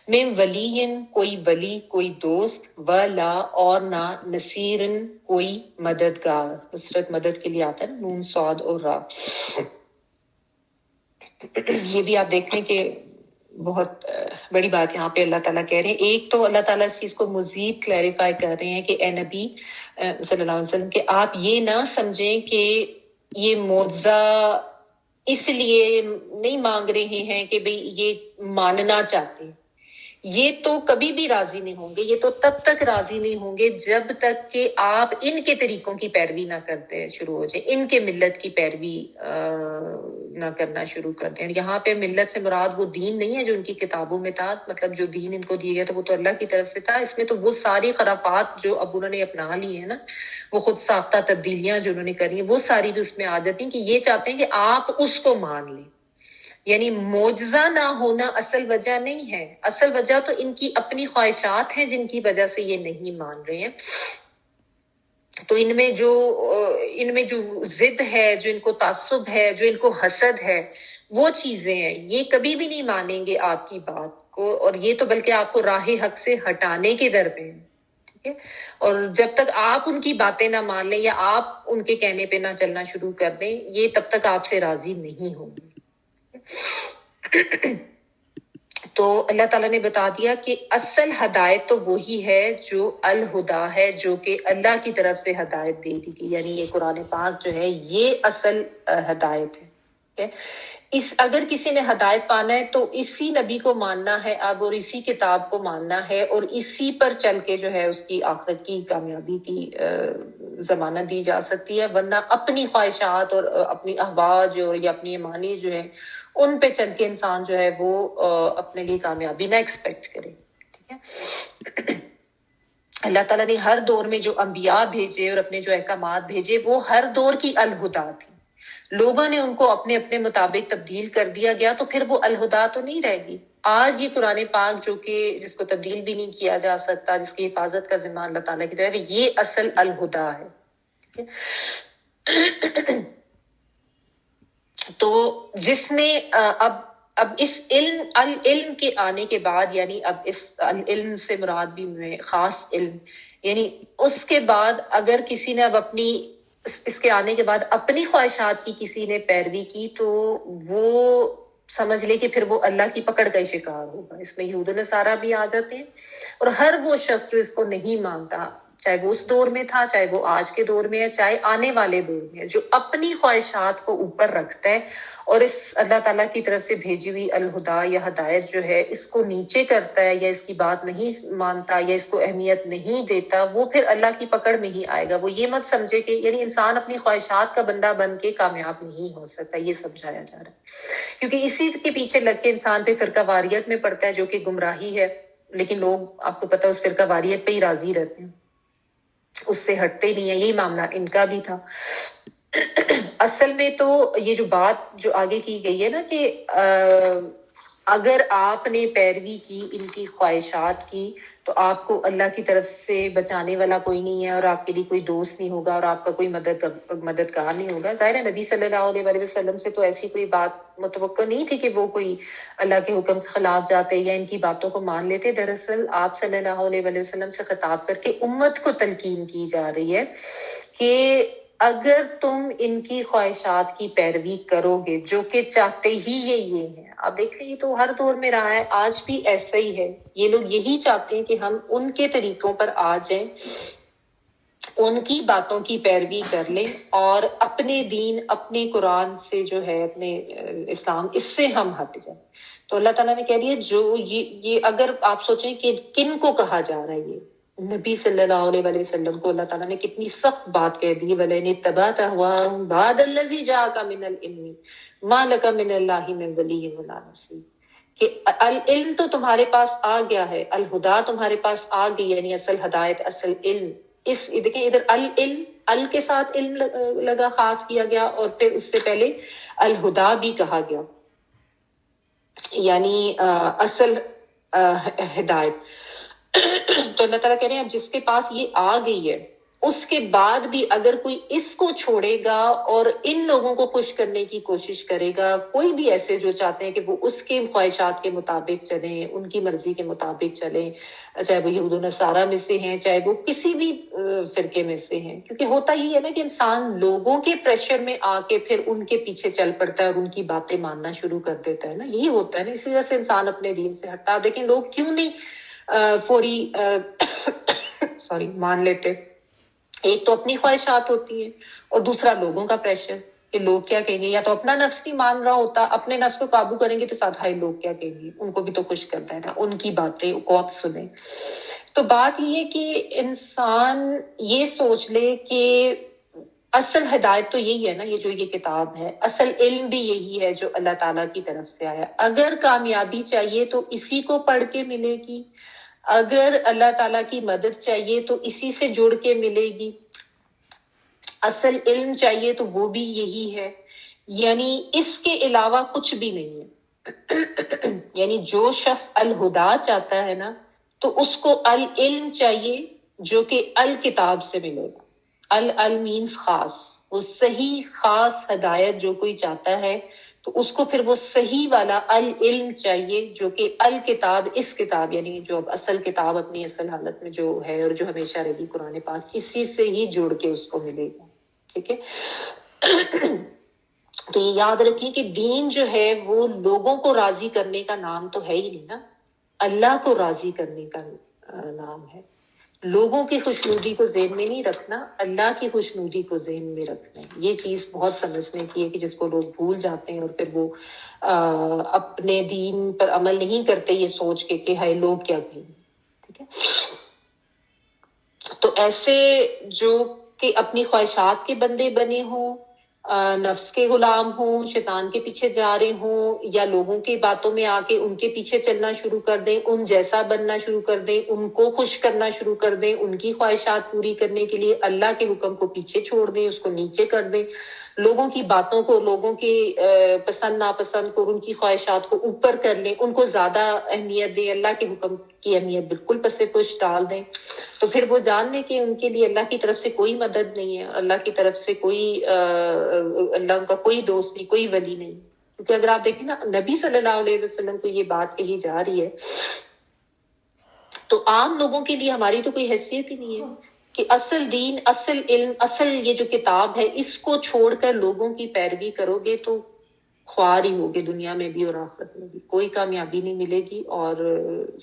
من ولی، کوئی ولی، کوئی دوست، ولا، اور نہ، نصیر، کوئی مددگار. نصرت مدد کے لیے آتا ہے، نون صاد اور را. یہ بھی آپ دیکھ لیں کہ بہت بڑی بات یہاں پہ اللہ تعالیٰ کہہ رہے ہیں. ایک تو اللہ تعالیٰ اس چیز کو مزید کلیریفائی کر رہے ہیں کہ اے نبی صلی اللہ علیہ وسلم، کہ آپ یہ نہ سمجھیں کہ یہ معجزہ اس لیے نہیں مانگ رہے ہیں کہ بھئی یہ ماننا چاہتے ہیں. یہ تو کبھی بھی راضی نہیں ہوں گے، یہ تو تب تک راضی نہیں ہوں گے جب تک کہ آپ ان کے طریقوں کی پیروی نہ کرتے شروع ہو جائیں، ان کے ملت کی پیروی نہ کرنا شروع کر دیں. یہاں پہ ملت سے مراد وہ دین نہیں ہے جو ان کی کتابوں میں تھا، مطلب جو دین ان کو دیا گیا تھا وہ تو اللہ کی طرف سے تھا. اس میں تو وہ ساری خرافات جو اب انہوں نے اپنا لی ہیں نا، وہ خود ساختہ تبدیلیاں جو انہوں نے کری ہیں، وہ ساری بھی اس میں آ جاتی ہیں کہ یہ چاہتے ہیں کہ آپ اس کو مان لیں. یعنی معجزہ نہ ہونا اصل وجہ نہیں ہے، اصل وجہ تو ان کی اپنی خواہشات ہیں جن کی وجہ سے یہ نہیں مان رہے ہیں. تو ان میں جو ضد ہے، جو ان کو تعصب ہے، جو ان کو حسد ہے، وہ چیزیں ہیں، یہ کبھی بھی نہیں مانیں گے آپ کی بات کو، اور یہ تو بلکہ آپ کو راہ حق سے ہٹانے کے در پہ ہیں، ٹھیک ہے؟ اور جب تک آپ ان کی باتیں نہ مان لیں یا آپ ان کے کہنے پہ نہ چلنا شروع کر دیں، یہ تب تک آپ سے راضی نہیں ہوں گے۔ تو اللہ تعالیٰ نے بتا دیا کہ اصل ہدایت تو وہی ہے جو الہدا ہے، جو کہ اللہ کی طرف سے ہدایت دے دی گئی، یعنی یہ قرآن پاک جو ہے یہ اصل ہدایت ہے، ٹھیک ہے؟ اگر کسی نے ہدایت پانا ہے تو اسی نبی کو ماننا ہے اب، اور اسی کتاب کو ماننا ہے، اور اسی پر چل کے جو ہے اس کی آخرت کی کامیابی کی ضمانت دی جا سکتی ہے، ورنہ اپنی خواہشات اور اپنی احوا جو یا اپنی ایمانی جو ہے ان پہ چل کے انسان جو ہے وہ اپنے لیے کامیابی نہ ایکسپیکٹ کرے، ٹھیک ہے؟ اللہ تعالیٰ نے ہر دور میں جو انبیاء بھیجے اور اپنے جو احکامات بھیجے وہ ہر دور کی الہدا تھی، لوگوں نے ان کو اپنے اپنے مطابق تبدیل کر دیا گیا تو پھر وہ الہدا تو نہیں رہے گی۔ آج یہ قرآن پاک جو کہ جس کو تبدیل بھی نہیں کیا جا سکتا، جس کی حفاظت کا ذمہ اللہ تعالیٰ کی طرف ہے، یہ اصل الہدا ہے، ٹھیک ہے؟ تو جس نے اب اس العلم کے آنے کے بعد، یعنی اب اس علم سے مراد بھی میں خاص علم، یعنی اس کے بعد اگر کسی نے اب اپنی اس کے آنے کے بعد اپنی خواہشات کی کسی نے پیروی کی تو وہ سمجھ لے کہ پھر وہ اللہ کی پکڑ کا شکار ہوگا۔ اس میں یہود و نصارہ بھی آ جاتے ہیں، اور ہر وہ شخص جو اس کو نہیں مانتا، چاہے وہ اس دور میں تھا، چاہے وہ آج کے دور میں ہے، چاہے آنے والے دور میں ہے، جو اپنی خواہشات کو اوپر رکھتا ہے اور اس اللہ تعالیٰ کی طرف سے بھیجی ہوئی الہدا یا ہدایت جو ہے اس کو نیچے کرتا ہے یا اس کی بات نہیں مانتا یا اس کو اہمیت نہیں دیتا، وہ پھر اللہ کی پکڑ میں ہی آئے گا۔ وہ یہ مت سمجھے کہ یعنی انسان اپنی خواہشات کا بندہ بن کے کامیاب نہیں ہو سکتا، یہ سمجھایا جا رہا ہے، کیونکہ اسی کے پیچھے لگ کے انسان پہ فرقہ واریت میں پڑتا ہے جو کہ گمراہی ہے، لیکن لوگ آپ کو پتہ اس فرقہ واریت پہ ہی راضی رہتے ہیں، اس سے ہٹتے نہیں ہیں۔ یہی معاملہ ان کا بھی تھا۔ اصل میں تو یہ جو بات جو آگے کی گئی ہے نا کہ اگر آپ نے پیروی کی ان کی خواہشات کی تو آپ کو اللہ کی طرف سے بچانے والا کوئی نہیں ہے، اور آپ کے لیے کوئی دوست نہیں ہوگا، اور آپ کا کوئی مددگار نہیں ہوگا۔ ظاہر ہے نبی صلی اللہ علیہ وسلم سے تو ایسی کوئی بات متوقع نہیں تھی کہ وہ کوئی اللہ کے حکم کے خلاف جاتے یا ان کی باتوں کو مان لیتے۔ دراصل آپ صلی اللہ علیہ وسلم سے خطاب کر کے امت کو تلقین کی جا رہی ہے کہ اگر تم ان کی خواہشات کی پیروی کرو گے جو کہ چاہتے ہی یہ ہیں، آپ دیکھ لیں یہ تو ہر دور میں رہا ہے، آج بھی ایسا ہی ہے، یہ لوگ یہی چاہتے ہیں کہ ہم ان کے طریقوں پر آ جائیں، ان کی باتوں کی پیروی کر لیں اور اپنے دین اپنے قرآن سے جو ہے اپنے اسلام اس سے ہم ہٹ جائیں۔ تو اللہ تعالیٰ نے کہہ دیا جو یہ اگر آپ سوچیں کہ کن کو کہا جا رہا ہے، یہ نبی صلی اللہ علیہ وسلم کو اللہ تعالیٰ نے کتنی سخت بات کہہ دی، وَلَئِنِ اتَّبَعْتَ أَهْوَاءَهُمْ بَعْدَ الَّذِي جَاءَكَ مِنَ الْعِلْمِ مَا لَكَ مِنَ اللَّهِ مِنْ وَلِيٍّ وَلَا نَصِيرٍ، کہ العلم تو تمہارے پاس آ گیا ہے، الہدا تمہارے پاس آ گئی، یعنی اصل ہدایت، اصل علم۔ اس دیکھیں ادھر العلم، ال کے ساتھ علم لگا، خاص کیا گیا، اور پھر اس سے پہلے الہدا بھی کہا گیا، یعنی اصل ہدایت۔ تو اللہ تعالیٰ کہہ رہے ہیں اب جس کے پاس یہ آ گئی ہے اس کے بعد بھی اگر کوئی اس کو چھوڑے گا اور ان لوگوں کو خوش کرنے کی کوشش کرے گا، کوئی بھی ایسے جو چاہتے ہیں کہ وہ اس کے خواہشات کے مطابق چلیں، ان کی مرضی کے مطابق چلیں، چاہے وہ یہود و نصارہ میں سے ہیں، چاہے وہ کسی بھی فرقے میں سے ہیں، کیونکہ ہوتا یہ ہے نا کہ انسان لوگوں کے پریشر میں آ کے پھر ان کے پیچھے چل پڑتا ہے اور ان کی باتیں ماننا شروع کر دیتا ہے نا، یہی ہوتا ہے نا، اسی وجہ سے انسان اپنے دین سے ہٹتا ہے۔ لیکن لوگ کیوں نہیں فوری مان لیتے؟ ایک تو اپنی خواہشات ہوتی ہیں اور دوسرا لوگوں کا پریشر کہ لوگ کیا کہیں گے، یا تو اپنا نفس نہیں مان رہا ہوتا، اپنے نفس کو قابو کریں گے تو ساتھ ہائی لوگ کیا کہیں گے، ان کو بھی تو خوش کرنا ہے نا، ان کی باتیں کون سنیں۔ تو بات یہ ہے کہ انسان یہ سوچ لے کہ اصل ہدایت تو یہی ہے نا، یہ جو یہ کتاب ہے، اصل علم بھی یہی ہے جو اللہ تعالیٰ کی طرف سے آیا۔ اگر کامیابی چاہیے تو اسی کو پڑھ کے ملے گی، اگر اللہ تعالیٰ کی مدد چاہیے تو اسی سے جڑ کے ملے گی، اصل علم چاہیے تو وہ بھی یہی ہے، یعنی اس کے علاوہ کچھ بھی نہیں ہے۔ یعنی جو شخص الہدا چاہتا ہے نا تو اس کو العلم چاہیے جو کہ الکتاب سے ملے گا، ال مینس خاص، وہ صحیح خاص ہدایت جو کوئی چاہتا ہے تو اس کو پھر وہ صحیح والا العلم چاہیے، جو کہ الکتاب، اس کتاب یعنی جو اب اصل کتاب اپنی اصل حالت میں جو ہے اور جو ہمیشہ رہے گی قرآن پاک، اسی سے ہی جڑ کے اس کو ملے گا. ٹھیک ہے. تو یہ یاد رکھیں کہ دین جو ہے وہ لوگوں کو راضی کرنے کا نام تو ہے ہی نہیں نا، اللہ کو راضی کرنے کا نام ہے. لوگوں کی خوشنودی کو ذہن میں نہیں رکھنا، اللہ کی خوشنودی کو ذہن میں رکھنا ہے. یہ چیز بہت سمجھنے کی ہے کہ جس کو لوگ بھول جاتے ہیں اور پھر وہ اپنے دین پر عمل نہیں کرتے یہ سوچ کے کہ ہائے لوگ کیا کہیں گے. ٹھیک ہے. تو ایسے جو کہ اپنی خواہشات کے بندے بنے ہوں، نفس کے غلام ہوں، شیطان کے پیچھے جا رہے ہوں، یا لوگوں کی باتوں میں آ کے ان کے پیچھے چلنا شروع کر دیں، ان جیسا بننا شروع کر دیں، ان کو خوش کرنا شروع کر دیں، ان کی خواہشات پوری کرنے کے لیے اللہ کے حکم کو پیچھے چھوڑ دیں، اس کو نیچے کر دیں، لوگوں کی باتوں کو، لوگوں کی پسند ناپسند کو، ان کی خواہشات کو اوپر کر لیں، ان کو زیادہ اہمیت دیں، اللہ کے حکم کی اہمیت بالکل پس پش ڈال دیں، تو پھر وہ جان لیں کہ ان کے لیے اللہ کی طرف سے کوئی مدد نہیں ہے، اللہ کی طرف سے کوئی اللہ ان کا کوئی دوست نہیں، کوئی ولی نہیں. کیونکہ اگر آپ دیکھیں نا نبی صلی اللہ علیہ وسلم کو یہ بات کہی جا رہی ہے تو عام لوگوں کے لیے ہماری تو کوئی حیثیت ہی نہیں ہے کہ اصل دین، اصل علم، اصل یہ جو کتاب ہے اس کو چھوڑ کر لوگوں کی پیروی کرو گے تو خوار ہی ہوگے، دنیا میں بھی اور آخرت میں بھی کوئی کامیابی نہیں ملے گی، اور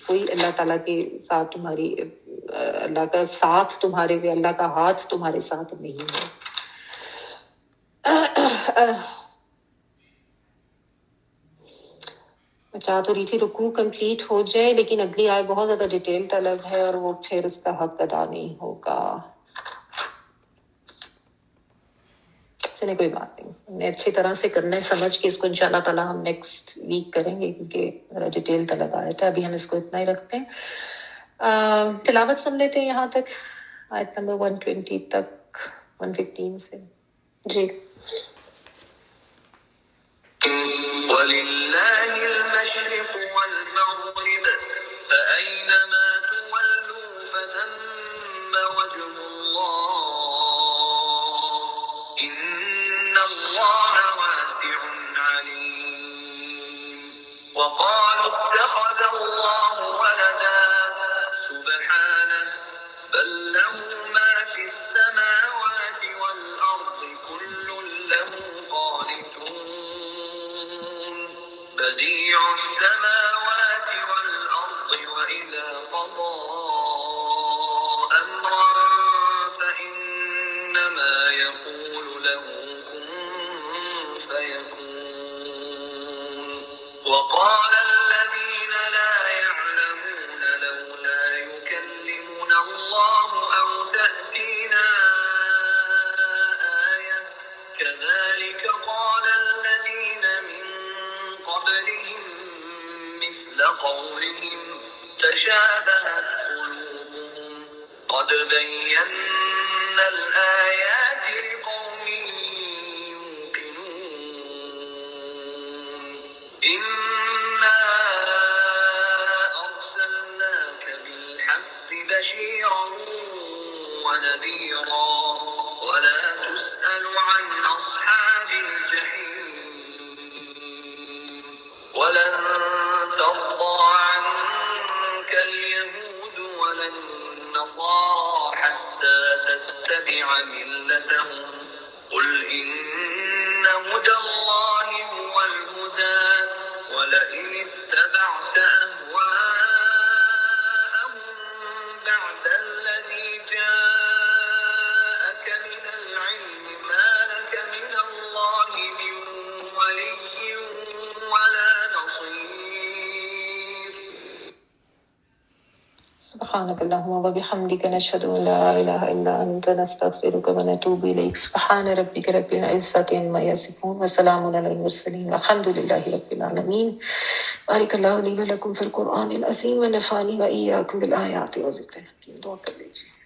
کوئی اللہ تعالیٰ کے ساتھ تمہاری، اللہ کا ساتھ تمہارے، اللہ کا ہاتھ تمہارے ساتھ نہیں ہے. میں چاہ تو رہی تھی رکوع کمپلیٹ ہو جائے، لیکن اگلی آئے بہت زیادہ ڈیٹیل طلب ہے اور وہ پھر اس کا حق ادا نہیں ہوگا. چلے کوئی بات نہیں، ہم نے اچھی طرح سے کرنا ہے، سمجھ کے اس کو انشاءاللہ تعالیٰ ہم نیکسٹ ویک کریں گے کیونکہ ڈیٹیل طلب آیا تھا. ابھی ہم اس کو اتنا ہی رکھتے ہیں. تلاوت سن لیتے ہیں یہاں تک، آیت نمبر 120 تک 115 سے. جی. وَلِلَّهِ الْمَشْرِقُ وَالْمَغْرِبُ فَأَيْنَمَا تُوَلُّوا فَثَمَّ وَجْهُ اللَّهِ إِنَّ اللَّهَ وَاسِعٌ عَلِيمٌ. وَقَالُوا اتَّخَذَ اللَّهُ وَلَدًا سُبْحَانَهُ بَل لَّهُ مَا فِي السَّمَاوَاتِ وَالْأَرْضِ كُلٌّ لَّهُ قَانِتُونَ. بديع السماوات والأرض وإذا قضى أمرا فإنما يقول له كن فيكون. وقال الذين لا يعلمون لولا يكلمنا الله أو تأتينا آية كذلك قال الذين من قبلهم مثل قولهم تشابهت قلوبهم قد بينا الآيات لقوم يوقنون. إنا أرسلناك بالحق بشيرا ونذيرا ولا تسأل عن أصحاب الجحيم. ولن ترضى عنك اليهود ولا النصارى حتى تتبع ملتهم قل إن هدى الله هو الهدى ولئن اتبعت أهواءهم بعد الذي جاءك من العلم ما لك من الله من ولي ولا نصير. سبحانك اللهم وبحمدك نشهد أن لا إله إلا أنت نستغفرك ونتوب إليك. سبحان ربك رب العزة عما يصفون وسلام على المرسلين والحمد لله رب العالمين. بارك الله لي ولكم في القرآن العظيم ونفعني وإياكم بالآيات والذكر الحكيم. دعا کر لیجیے.